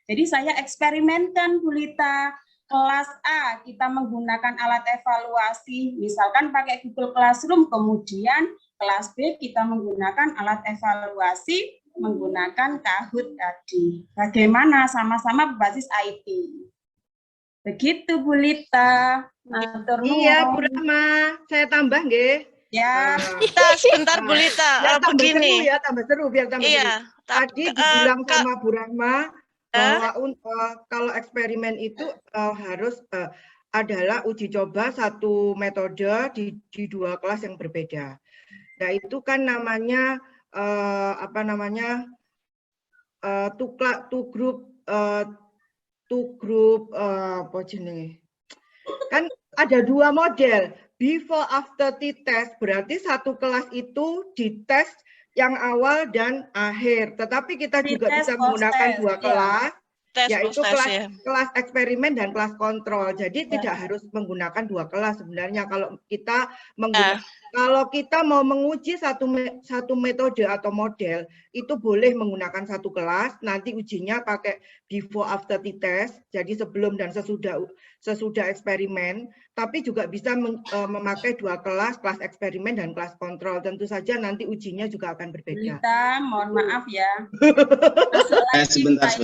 Jadi saya eksperimenkan Bu Lita. Kelas A kita menggunakan alat evaluasi, misalkan pakai Google Classroom, kemudian kelas B kita menggunakan alat evaluasi menggunakan Kahoot tadi. Bagaimana? Sama-sama berbasis IT. Begitu Bu Lita. Iya, Bu Rahma. Saya tambah nggih. Ya. Sebentar Bu Lita. Begini. Tambah seru biar tambah seru. Tadi dibilang sama Bu Rahma bahwa kalau eksperimen itu harus adalah uji coba satu metode di 2 kelas yang berbeda. Nah, itu kan namanya two group apa jenenge? Kan ada 2 model, before after t-test, berarti satu kelas itu dites yang awal dan akhir. Tetapi kita juga bisa menggunakan 2 kelas, yaitu kelas eksperimen dan kelas kontrol. Jadi tidak harus menggunakan 2 kelas sebenarnya kalau kita kalau kita mau menguji satu metode atau model, itu boleh menggunakan 1 kelas, nanti ujinya pakai before after t-test, jadi sebelum dan sesudah eksperimen, tapi juga bisa memakai 2 kelas eksperimen dan kelas kontrol. Tentu saja nanti ujinya juga akan berbeda. Lita, mohon maaf ya. Sebentar.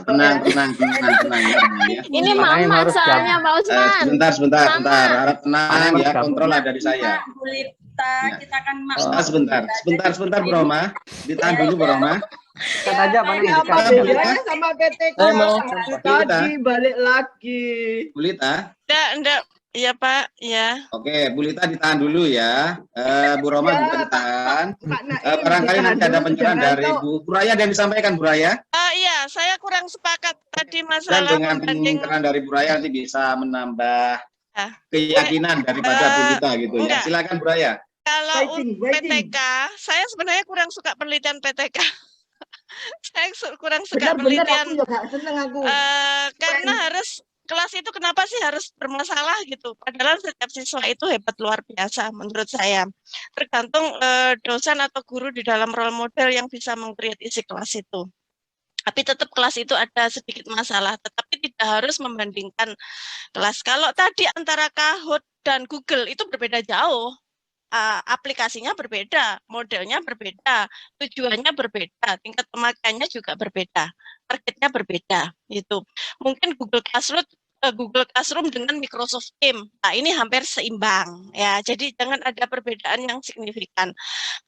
Tenang ya. Ini mama soalnya Pak Usman. Sebentar. Harap tenang ya, kontrol ada di saya. Bu Lita, kita kan Sebentar Bu Roma. Ditahan dulu Bu Roma. Kata aja mana yang apa bedanya sama PTK? Tadi balik lagi. Bu Lita. Enggak. Iya Pak, ya. Oke, Bu Lita ditahan dulu ya. Bu Roma juga ditahan. Barangkali nanti ada pencerahan dari Bu Raya yang disampaikan Bu Raya. Iya, saya kurang sepakat tadi Dan masalah dengan pencerahan dari Bu Raya nanti bisa menambah keyakinan daripada Bu Lita gitu ya. Silakan Bu Raya. Kalau PTK, saya sebenarnya kurang suka penelitian PTK. Saya kurang suka penelitian. Seneng aku. Karena harus kelas itu kenapa sih harus bermasalah gitu? Padahal setiap siswa itu hebat luar biasa menurut saya. Tergantung dosen atau guru di dalam role model yang bisa meng-create isi kelas itu. Tapi tetap kelas itu ada sedikit masalah, tetapi tidak harus membandingkan kelas. Kalau tadi antara Kahoot dan Google itu berbeda jauh. Aplikasinya berbeda, modelnya berbeda, tujuannya berbeda, tingkat pemakaiannya juga berbeda, targetnya berbeda. Itu mungkin Google Classroom dengan Microsoft Teams. Nah, ini hampir seimbang ya. Jadi jangan ada perbedaan yang signifikan.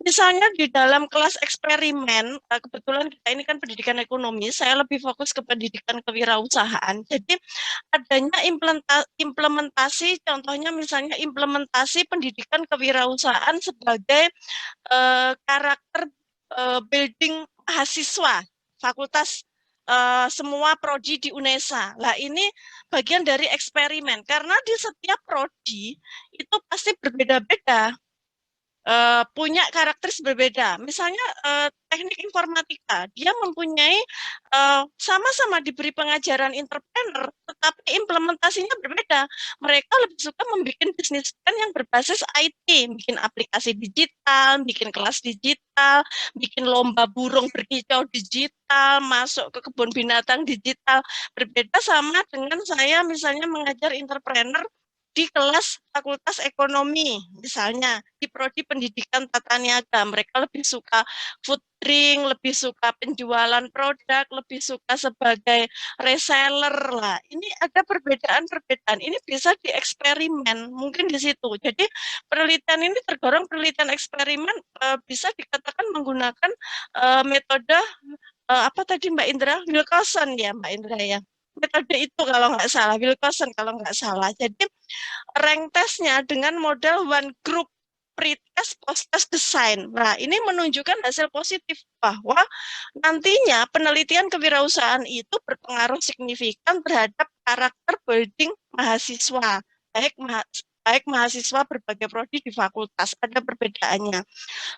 Misalnya di dalam kelas eksperimen, kebetulan kita ini kan pendidikan ekonomi, saya lebih fokus ke pendidikan kewirausahaan. Jadi adanya implementasi, contohnya misalnya implementasi pendidikan kewirausahaan sebagai karakter building mahasiswa, fakultas semua prodi di UNESA. Lah ini bagian dari eksperimen, karena di setiap prodi itu pasti berbeda-beda. Punya karakteristik berbeda. Misalnya teknik informatika, dia mempunyai sama-sama diberi pengajaran entrepreneur, tetapi implementasinya berbeda. Mereka lebih suka membuat bisnis plan yang berbasis IT, bikin aplikasi digital, bikin kelas digital, bikin lomba burung berkicau digital, masuk ke kebun binatang digital. Berbeda sama dengan saya misalnya mengajar entrepreneur di kelas fakultas ekonomi, misalnya di prodi pendidikan tata niaga, mereka lebih suka food drink, lebih suka penjualan produk, lebih suka sebagai reseller lah. Ini ada perbedaan-perbedaan. Ini bisa dieksperimen, mungkin di situ. Jadi penelitian ini tergolong penelitian eksperimen, bisa dikatakan menggunakan metode apa tadi Mbak Indra? Wilcoxon ya Mbak Indra ya. Metode itu kalau nggak salah, Wilcoxon kalau nggak salah. Jadi rank testnya dengan model one group pre-test, post-test design. Nah, ini menunjukkan hasil positif bahwa nantinya penelitian kewirausahaan itu berpengaruh signifikan terhadap karakter building mahasiswa, baik mahasiswa berbagai prodi di fakultas. Ada perbedaannya.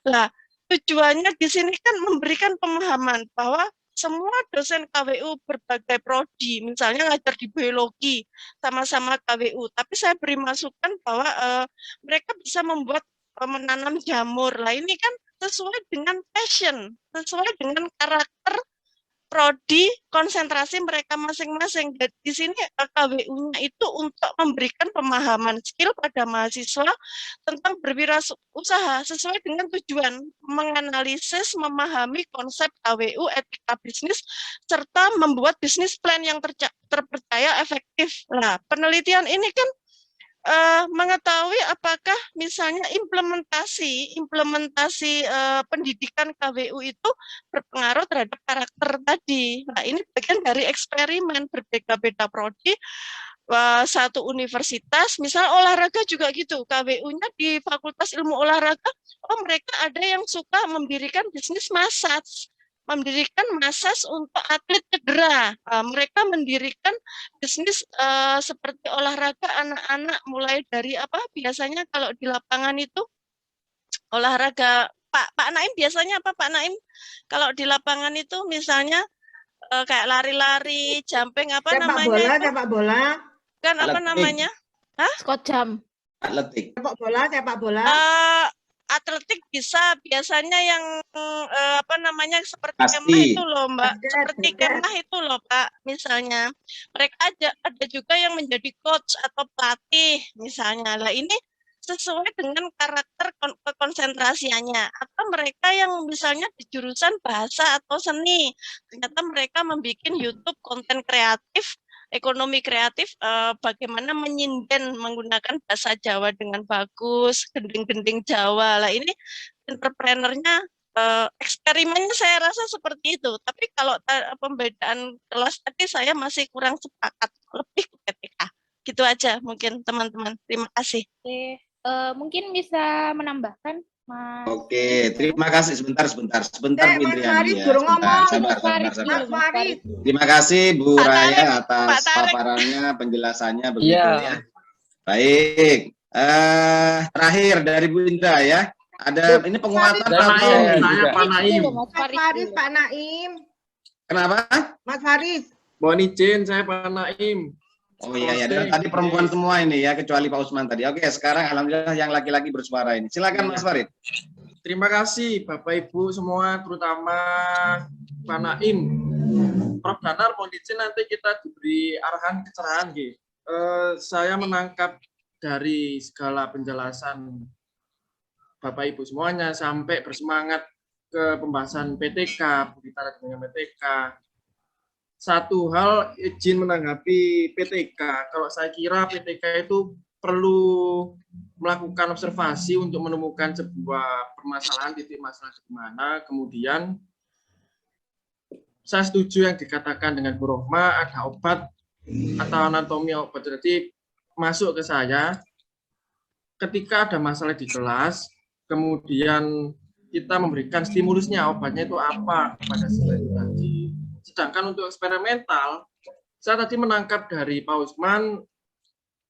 Nah, tujuannya di sini kan memberikan pemahaman bahwa semua dosen KWU berbagai prodi, misalnya ngajar di biologi, sama-sama KWU, tapi saya beri masukan bahwa mereka bisa membuat menanam jamur. Lah ini kan sesuai dengan passion, sesuai dengan karakter prodi konsentrasi mereka masing-masing. Di sini KWU-nya itu untuk memberikan pemahaman skill pada mahasiswa tentang berwirausaha sesuai dengan tujuan menganalisis, memahami konsep KWU, etika bisnis, serta membuat bisnis plan yang terpercaya efektif. Nah, penelitian ini kan mengetahui apakah misalnya implementasi pendidikan KWU itu berpengaruh terhadap karakter tadi. Nah, ini bagian dari eksperimen berbeda-beda prodi. Satu universitas, misal olahraga juga gitu, KWU-nya di Fakultas Ilmu Olahraga, mereka ada yang suka mendirikan bisnis massage, mendirikan massage untuk atlet cedera. Mereka mendirikan bisnis seperti olahraga anak-anak, mulai dari apa biasanya kalau di lapangan itu olahraga Pak Naim biasanya apa Pak Naim kalau di lapangan itu misalnya kayak lari-lari, jumping apa namanya bola, itu? Sepak bola. Kan apa namanya? Hah? Scott jam. Atletik. Sepak bola. Atletik bisa biasanya yang apa namanya seperti Pasti. kemah itu loh Mbak, seperti Basket. kemah itu loh Pak, misalnya mereka ada juga yang menjadi coach atau pelatih misalnya. Lah ini sesuai dengan karakter konsentrasinya. Atau mereka yang misalnya di jurusan bahasa atau seni, ternyata mereka membuat YouTube konten kreatif, ekonomi kreatif, bagaimana menyinden menggunakan bahasa Jawa dengan bagus, gending-gending Jawa. Lah ini entrepreneurnya eksperimennya saya rasa seperti itu. Tapi kalau pembedaan kelas tadi saya masih kurang sepakat, lebih ke PPK. Gitu aja mungkin teman-teman. Terima kasih. Oke, mungkin bisa menambahkan Mas. Oke, terima kasih. Sebentar Bu Mas Indriani Faris ya. belum ngomong. Sabar. Mas Faris. Terima kasih Bu Pak Raya Tarik, atas Pak Tarik. paparannya, penjelasannya begitu Iya. ya. Baik. Terakhir dari Bu Indra ya. Ada ini penguatan Saya atau Pak Naim. Mas Faris, Pak Naim. kenapa? Mas Faris. Mohon izin, saya Pak Naim. Oh iya, dan tadi perempuan semua ini ya, kecuali Pak Usman tadi. Oke, sekarang alhamdulillah yang laki-laki bersuara ini. Silakan Mas Farid. Terima kasih Bapak Ibu semua, terutama Pak Naim. Prof. Danar, mohon izin nanti kita diberi arahan kecerahan. Saya menangkap dari segala penjelasan Bapak Ibu semuanya sampai bersemangat ke pembahasan PTK, berbicara dengan PTK. Satu hal izin menanggapi PTK. Kalau saya kira PTK itu perlu melakukan observasi untuk menemukan sebuah permasalahan, titik masalah di mana. Kemudian saya setuju yang dikatakan dengan Bu Rohma, ada obat atau anatomi obat. Jadi masuk ke saya ketika ada masalah di kelas, kemudian kita memberikan stimulusnya, obatnya itu apa pada siswa itu tadi. Sedangkan untuk eksperimental, saya tadi menangkap dari Pak Usman,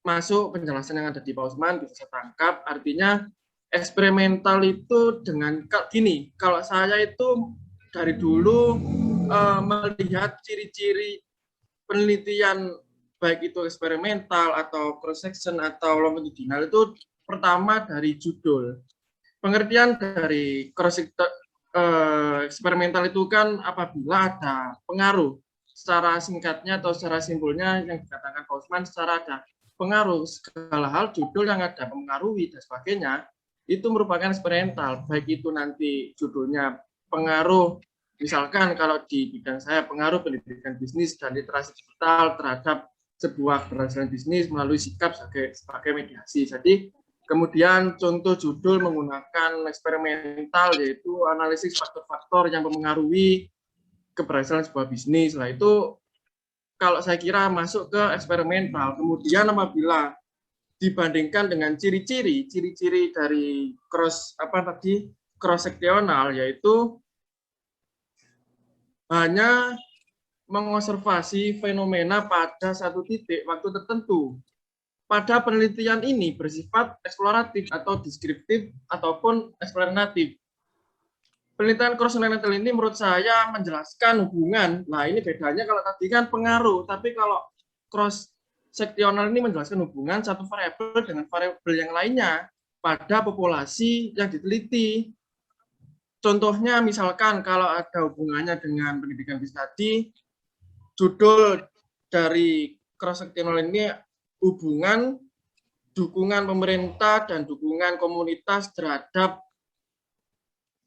masuk penjelasan yang ada di Pak Usman, bisa saya tangkap, artinya eksperimental itu dengan gini, kalau saya itu dari dulu melihat ciri-ciri penelitian baik itu eksperimental atau cross section atau longitudinal itu pertama dari judul. Pengertian dari cross eksperimental itu kan apabila ada pengaruh secara singkatnya atau secara simpulnya yang dikatakan Pak Usman, secara ada pengaruh segala hal judul yang ada mempengaruhi dan sebagainya itu merupakan eksperimental, baik itu nanti judulnya pengaruh, misalkan kalau di bidang saya pengaruh pendidikan bisnis dan literasi digital terhadap sebuah keberhasilan bisnis melalui sikap sebagai mediasi. Jadi kemudian contoh judul menggunakan eksperimental yaitu analisis faktor-faktor yang mempengaruhi keberhasilan sebuah bisnis. Lah itu kalau saya kira masuk ke eksperimental. Kemudian apabila dibandingkan dengan ciri-ciri dari cross seksional yaitu hanya mengobservasi fenomena pada satu titik waktu tertentu. Pada penelitian ini bersifat eksploratif atau deskriptif ataupun eksplanatif. Penelitian cross seksional ini menurut saya menjelaskan hubungan. Nah, ini bedanya kalau tadi kan pengaruh, tapi kalau cross seksional ini menjelaskan hubungan satu variabel dengan variabel yang lainnya pada populasi yang diteliti. Contohnya misalkan kalau ada hubungannya dengan pendidikan bisnis tadi, judul dari cross seksional ini hubungan dukungan pemerintah dan dukungan komunitas terhadap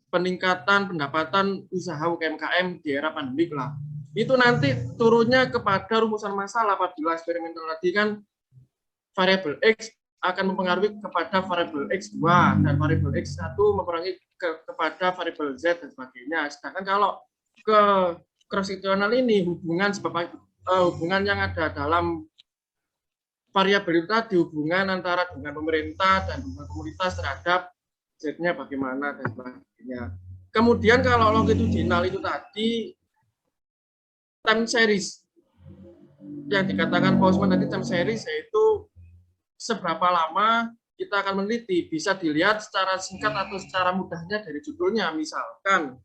peningkatan pendapatan usaha UMKM di era pandemik lah. Itu nanti turunnya kepada rumusan masalah apabila eksperimental tadi kan variabel X akan mempengaruhi kepada variabel X2 dan variabel X1 mempengaruhi kepada variabel Z dan sebagainya. Sedangkan kalau ke cross seksional ini hubungan yang ada dalam variabel itu tadi hubungan antara dengan pemerintah dan dengan komunitas terhadap Z-nya bagaimana dan sebagainya. Kemudian kalau longitudinal itu tadi time series yang dikatakan Pak Usman tadi, time series yaitu seberapa lama kita akan meneliti, bisa dilihat secara singkat atau secara mudahnya dari judulnya, misalkan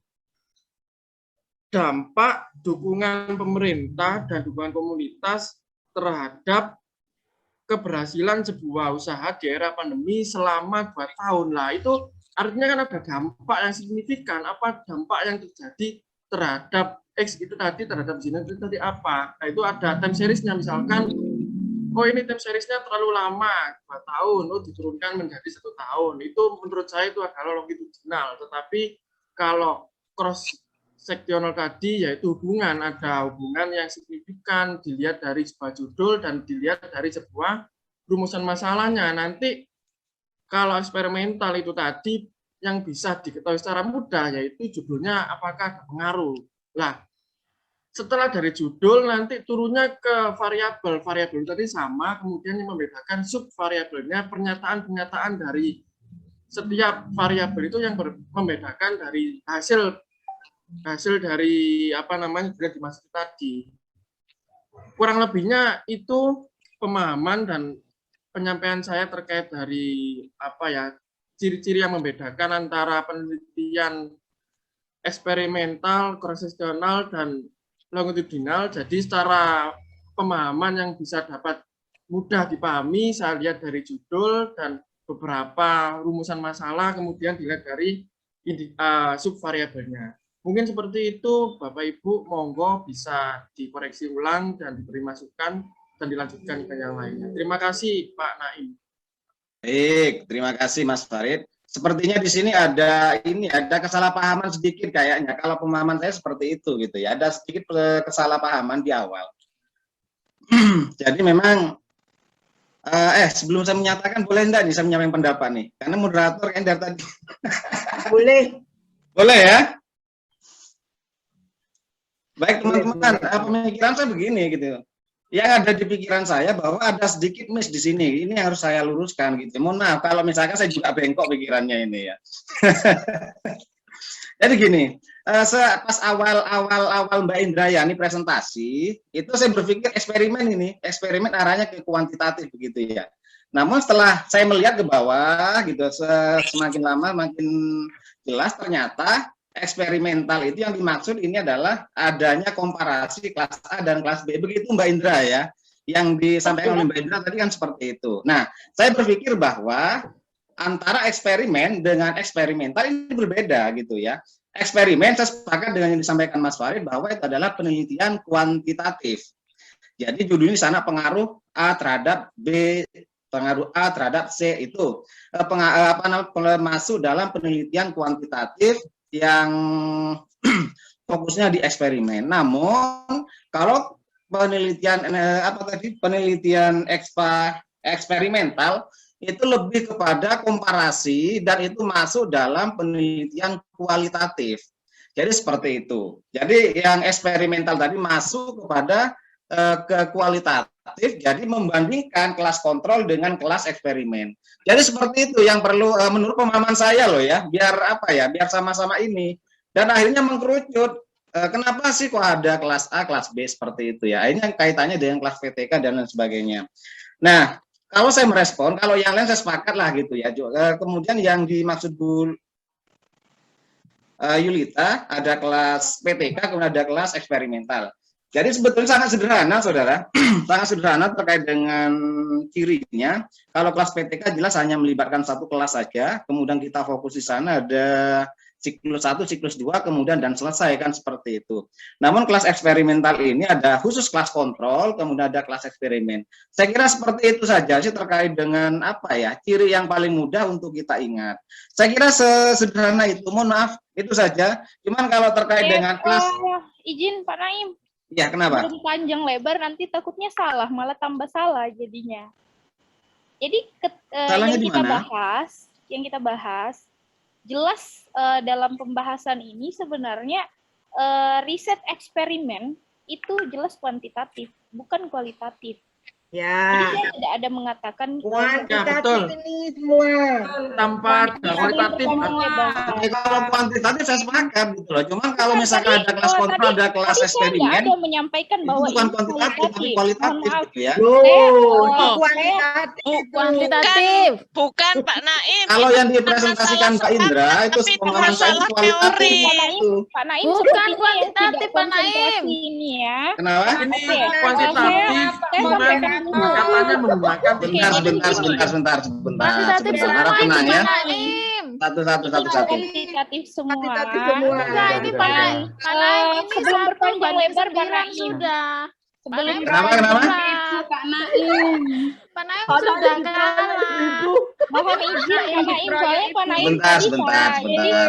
dampak dukungan pemerintah dan dukungan komunitas terhadap keberhasilan sebuah usaha di era pandemi selama 2 tahun. Lah itu artinya kan ada dampak yang signifikan. Apa dampak yang terjadi terhadap X itu tadi, terhadap Z itu tadi apa? Nah, itu ada time series-nya misalkan, oh ini time series-nya terlalu lama, 2 tahun, oh diturunkan menjadi 1 tahun. Itu menurut saya itu adalah longitudinal. Tetapi kalau cross seksional tadi yaitu hubungan, ada hubungan yang signifikan dilihat dari sebuah judul dan dilihat dari sebuah rumusan masalahnya. Nanti kalau eksperimental itu tadi yang bisa diketahui secara mudah yaitu judulnya apakah ada pengaruh. Lah, setelah dari judul nanti turunnya ke variabel tadi sama, kemudian yang membedakan subvariabelnya pernyataan-pernyataan dari setiap variabel itu yang membedakan dari hasil dari yang dimaksud tadi. Kurang lebihnya itu pemahaman dan penyampaian saya terkait dari ciri-ciri yang membedakan antara penelitian eksperimental, cross seksional dan longitudinal. Jadi secara pemahaman yang bisa dapat mudah dipahami, saya lihat dari judul dan beberapa rumusan masalah, kemudian dilihat dari subvariabelnya. Mungkin seperti itu, Bapak Ibu, monggo bisa dikoreksi ulang dan diberi masukan dan dilanjutkan ke yang lainnya. Terima kasih, Pak Naim. Baik, terima kasih Mas Farid. Sepertinya di sini ada kesalahpahaman sedikit kayaknya. Kalau pemahaman saya seperti itu gitu ya. Ada sedikit kesalahpahaman di awal. Jadi memang sebelum saya menyatakan, boleh enggak nih saya menyampaikan pendapat nih? Karena moderator kan dari tadi. Boleh. Boleh ya? Baik teman-teman, pemikiran saya begini gitu. Yang ada di pikiran saya bahwa ada sedikit miss di sini. Ini harus saya luruskan gitu. Mohon maaf kalau misalkan saya juga bengkok pikirannya ini ya. Jadi gini, pas awal Mbak Indrayani presentasi, itu saya berpikir eksperimen arahnya ke kuantitatif begitu ya. Namun setelah saya melihat ke bawah gitu, semakin lama makin jelas ternyata eksperimental itu yang dimaksud ini adalah adanya komparasi kelas A dan kelas B. Begitu Mbak Indra ya, yang disampaikan oleh Mbak Indra tadi kan seperti itu. Nah, saya berpikir bahwa antara eksperimen dengan eksperimental ini berbeda gitu ya. Eksperimen saya sepakat dengan yang disampaikan Mas Farid bahwa itu adalah penelitian kuantitatif. Jadi judulnya di sana pengaruh A terhadap B, pengaruh A terhadap C itu masuk dalam penelitian kuantitatif yang fokusnya di eksperimen. Namun kalau penelitian eksperimental itu lebih kepada komparasi dan itu masuk dalam penelitian kualitatif. Jadi seperti itu. Jadi yang eksperimental tadi masuk kepada ke kualitatif, jadi membandingkan kelas kontrol dengan kelas eksperimen. Jadi seperti itu yang perlu menurut pemahaman saya loh ya, biar biar sama-sama ini. Dan akhirnya mengkerucut. Kenapa sih kok ada kelas A, kelas B seperti itu ya? Ini kaitannya dengan kelas PTK dan lain sebagainya. Nah, kalau saya merespon, kalau yang lain saya sepakat lah gitu ya. Kemudian yang dimaksud Bu Yulita, ada kelas PTK, kemudian ada kelas eksperimental. Jadi sebetulnya sangat sederhana, saudara. Sangat sederhana terkait dengan cirinya. Kalau kelas PTK jelas hanya melibatkan satu kelas saja, kemudian kita fokus di sana ada siklus 1, siklus 2, kemudian dan selesai kan seperti itu. Namun kelas eksperimental ini ada khusus kelas kontrol, kemudian ada kelas eksperimen. Saya kira seperti itu saja sih terkait dengan ciri yang paling mudah untuk kita ingat. Saya kira sesederhana itu, mohon maaf, itu saja. Cuman kalau terkait dengan kelas... Izin Pak Naim. Ya, kenapa? Belum panjang lebar nanti takutnya salah, malah tambah salah jadinya. Jadi yang kita bahas jelas dalam pembahasan ini sebenarnya riset eksperimen itu jelas kuantitatif, bukan kualitatif. Ya. Jadi saya tidak ada mengatakan kuantitatif ini semua tanpa kualitatif. Kalau kuantitatif saya sepakat gitu loh. Cuman kalau misalkan ada kelas kontrol, ada kelas eksperimen, ada menyampaikan bahwa bukan kuantitatif tapi kualitatif gitu ya. Kuantitatif. Bukan Pak Naim. Kalau yang dipresentasikan Pak Indra itu pemahaman saya itu kualitatif. Pak Naim bukan kuantitatif Pak Naim. Ini ya. Kenapa? Ini kuantitatif. Katanya menggunakan sebentar. Kuantitatif semua ini Pak Naim. Satu. Kuantitatif semua. Enggak, ini Pak Naim ini sebelum berpanjang lebar Pak Naim sudah. Kenapa? Pak Naim. Pak Naim sudah kalah. Mohon izin Pak Naim, soalnya Pak Naim Sebentar.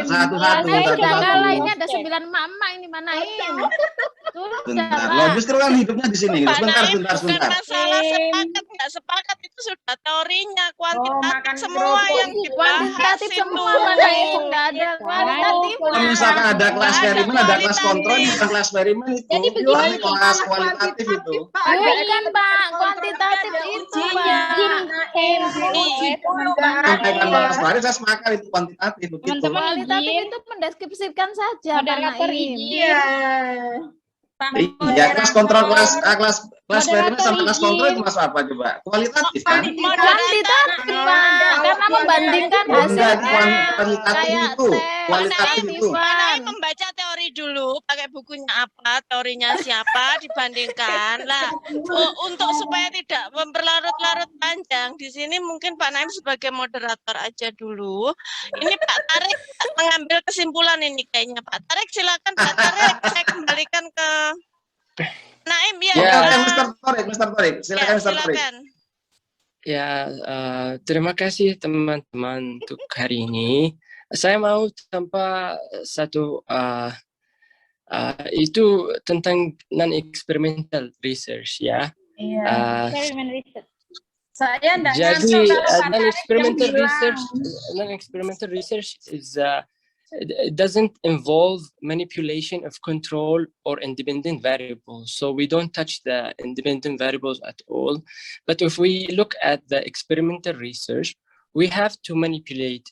Satu. Sudah kalah, ini ada 9 emak-emak ini Pak Naim. Bentar. Lo justru kan hidupnya di sini. Sebentar. Bukan masalah sepakat nggak sepakat, itu sudah teorinya. Kuantitatif semua yang dibahas kuantitatif semua Pak Naim, nggak ada kualitatif. Kalau misalkan ada kelas eksperimen, ada kelas kontrol, bukan kelas eksperimen itu. Jadi begini, kelas kualitatif itu. Bukan Pak, kuantitatif itu Pak. Sampaikan Mas Farid, saya sepakat itu kuantitatif begitu. Kualitatif itu mendeskripsikan saja Pak Naim. Iya, kelas kontrol, kelas eksperimen sama kelas kontrol itu masuk apa coba? Kualitatif kan? Kuantitatif Pak, karena membandingkan hasil kualitatif itu, kualitatif itu. Pak Naim membaca teori cari dulu pakai bukunya apa, teorinya siapa, dibandingkan. Lah, untuk supaya tidak memperlarut-larut panjang, di sini mungkin Pak Naim sebagai moderator aja dulu. Ini Pak Tarik mengambil kesimpulan ini kayaknya. Pak Tarik, silakan Pak Tarik. Saya kembalikan ke Naim ya. Oke, Mr. Tarik. Silakan, Mr. Tarik. Ya, terima kasih teman-teman untuk hari ini. Saya mau tambah satu itu tentang non-experimental research ya. Experiment research. Saya enggak Jadi nyangka kalau Pak non-experimental research is it doesn't involve manipulation of control or independent variables. So we don't touch the independent variables at all. But if we look at the experimental research, we have to manipulate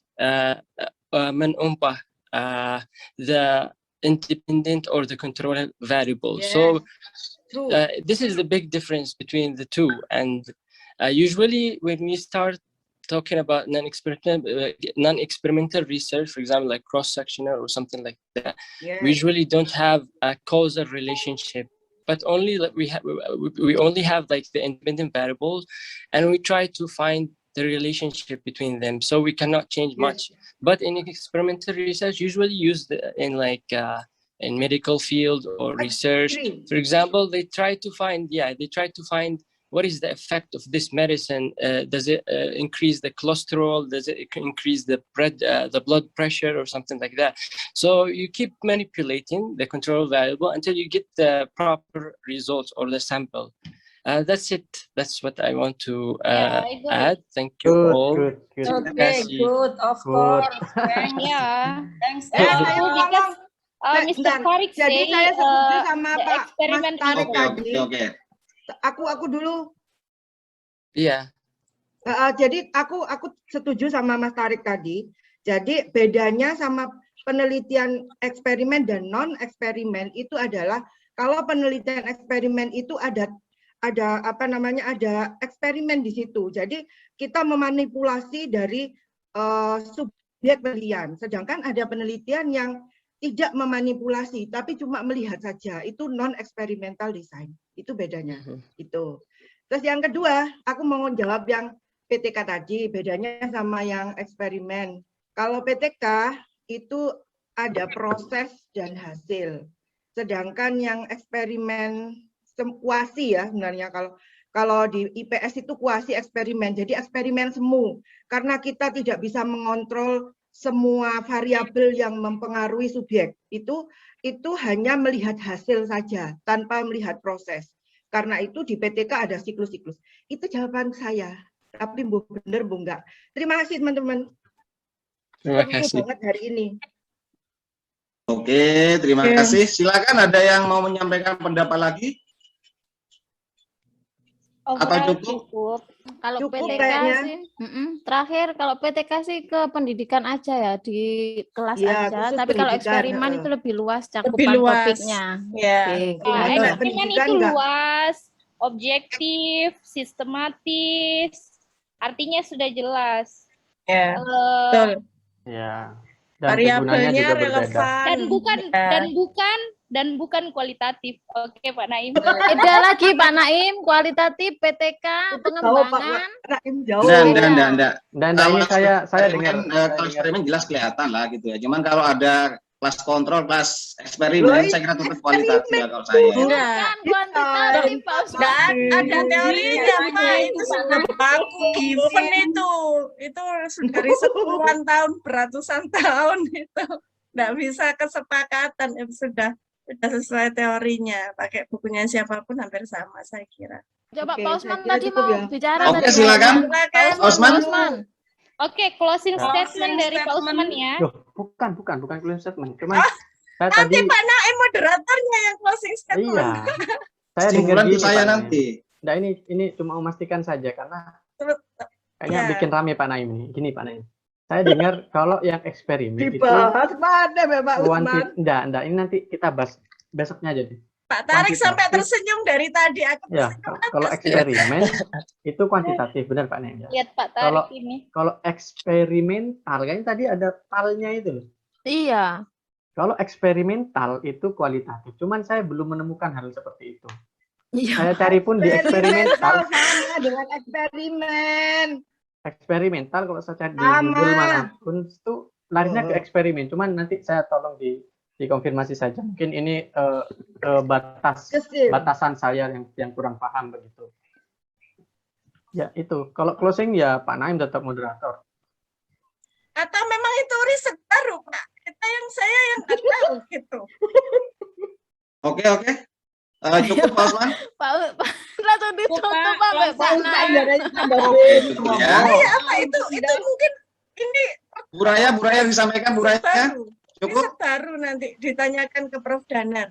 the independent or the control variables. Yes. So True. this is the big difference between the two. And usually when we start talking about non-experimental research, for example, like cross-sectional or something like that, Yes. we usually don't have a causal relationship, but only like we only have like the independent variables, and we try to find the relationship between them. So we cannot change much. But in experimental research, usually used in like in medical field or research, for example, they try to find what is the effect of this medicine? Does it increase the cholesterol? Does it increase the blood pressure or something like that? So you keep manipulating the control variable until you get the proper results or the sample. That's it. That's what I want to add. Thank you all. Okay, good, of course. Thanks. Yeah. Thanks. Because Mr. Tarik Jadi say saya setuju sama the Pak experiment Mas Tarik tadi. Oke. Aku dulu. Iya. Jadi aku setuju sama Mas Tarik tadi. Jadi bedanya sama penelitian eksperimen dan non eksperimen itu adalah kalau penelitian eksperimen itu ada eksperimen di situ. Jadi kita memanipulasi dari subjek penelitian. Sedangkan ada penelitian yang tidak memanipulasi tapi cuma melihat saja. Itu non eksperimental design. Itu bedanya. Itu. Terus yang kedua, aku mau jawab yang PTK tadi, bedanya sama yang eksperimen. Kalau PTK itu ada proses dan hasil. Sedangkan yang eksperimen kuasi ya sebenarnya kalau di IPS itu kuasi eksperimen. Jadi eksperimen semu. Karena kita tidak bisa mengontrol semua variabel yang mempengaruhi subjek. Itu hanya melihat hasil saja tanpa melihat proses. Karena itu di PTK ada siklus-siklus. Itu jawaban saya. Tapi Bu bener, Bu enggak. Terima kasih teman-teman. Terima kasih. Banget hari ini. Oke, terima kasih. Silakan ada yang mau menyampaikan pendapat lagi? Atau cukup? Kalau Cukup PTK kayaknya. sih, terakhir kalau PTK sih ke pendidikan aja ya, di kelas Ya, aja. khusus Tapi kalau pendidikan, eksperimen itu lebih luas cakupan Lebih luas. topiknya. Ya. Oke, Kalau gitu. enggak Eksperimen pendidikan itu enggak. luas, objektif, sistematis, artinya sudah jelas. Ya. Eh, Betul. Ya. Dan Variabelnya kegunaannya juga berbeda. relevan. dan bukan kualitatif. Oke, Pak Naim. Beda lagi Pak Naim, kualitatif, PTK, pengembangan. Jauh. Enggak. Dan ini saya dengar. Kalau eksperimen jelas kelihatan lah gitu ya. Cuman kalau ada kelas kontrol, kelas eksperimen, saya kira tetap kualitatif ya kalau saya. Enggak. Bukan kuantitatif, Pak Usman. Dan ada teorinya, Pak. Itu sudah baku given itu. Itu sudah riset puluhan tahun, beratusan tahun itu. Enggak bisa kesepakatan, itu sudah sesuai teorinya. Pakai bukunya siapapun hampir sama, saya kira. Coba Oke, Pak saya Usman kira tadi cukup mau ya. bicara. Oke, tadi. silakan. Pak Osman. Usman. Oke, closing Closing statement dari Pak Usman statement. ya. Loh, bukan closing statement. Cuman saya Nanti tadi Pak Naim moderatornya yang closing statement. iya. Saya dengar Kesimpulan gini ke saya Pak Naim. nanti. Nah, ini cuma memastikan saja karena kayaknya Ya. bikin rame Pak Naim ini. Gini Pak Naim. Saya dengar kalau yang eksperimen itu Dibahas pada Bapak Usman. enggak, ini nanti kita bahas besoknya aja deh. Pak Tarik Kuantitatif. sampai tersenyum dari tadi. Aku Ya, tersenyum. kalau eksperimen itu kuantitatif, benar Pak Naim ya. Lihat Pak Kalau Tarik ini. kalau eksperimental, kayaknya tadi ada talnya itu loh. Iya. Kalau eksperimental itu kualitatif, cuman saya belum menemukan hal seperti itu. Iya. Saya cari pun di eksperimental. Sama dengan eksperimen. Eksperimental kalau saya cari di Sama. Google manapun itu larinya ke eksperimen. Cuman nanti saya tolong dikonfirmasi saja. Mungkin ini batasan saya yang kurang paham begitu. Ya itu. Kalau closing ya Pak Naim tetap moderator. Atau memang itu riset baru, Pak? Saya yang nggak tahu gitu. Oke. Cukup Pak Osman. Pak langsung ditutup Pak Naim. Iya, apa itu mungkin ini Buraya disampaikan Buraya. Cukup. riset baru nanti ditanyakan ke Prof. Danar.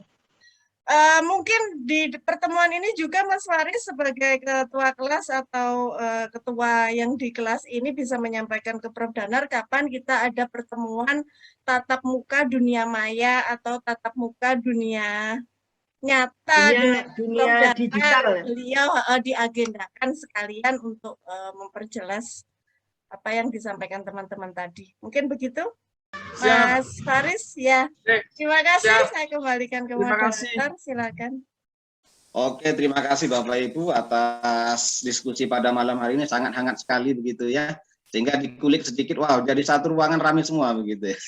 Mungkin di pertemuan ini juga Mas Faris sebagai ketua kelas atau ketua yang di kelas ini bisa menyampaikan ke Prof. Danar kapan kita ada pertemuan tatap muka dunia maya atau tatap muka dunia nyata dunia digital. Beliau diagendakan sekalian untuk memperjelas apa yang disampaikan teman-teman tadi. Mungkin begitu? Mas Faris, ya. Terima kasih. Saya kembalikan ke moderator. Silakan. Oke, terima kasih Bapak Ibu atas diskusi pada malam hari ini, sangat hangat sekali begitu ya. Sehingga dikulik sedikit, wow, jadi satu ruangan ramai semua begitu ya.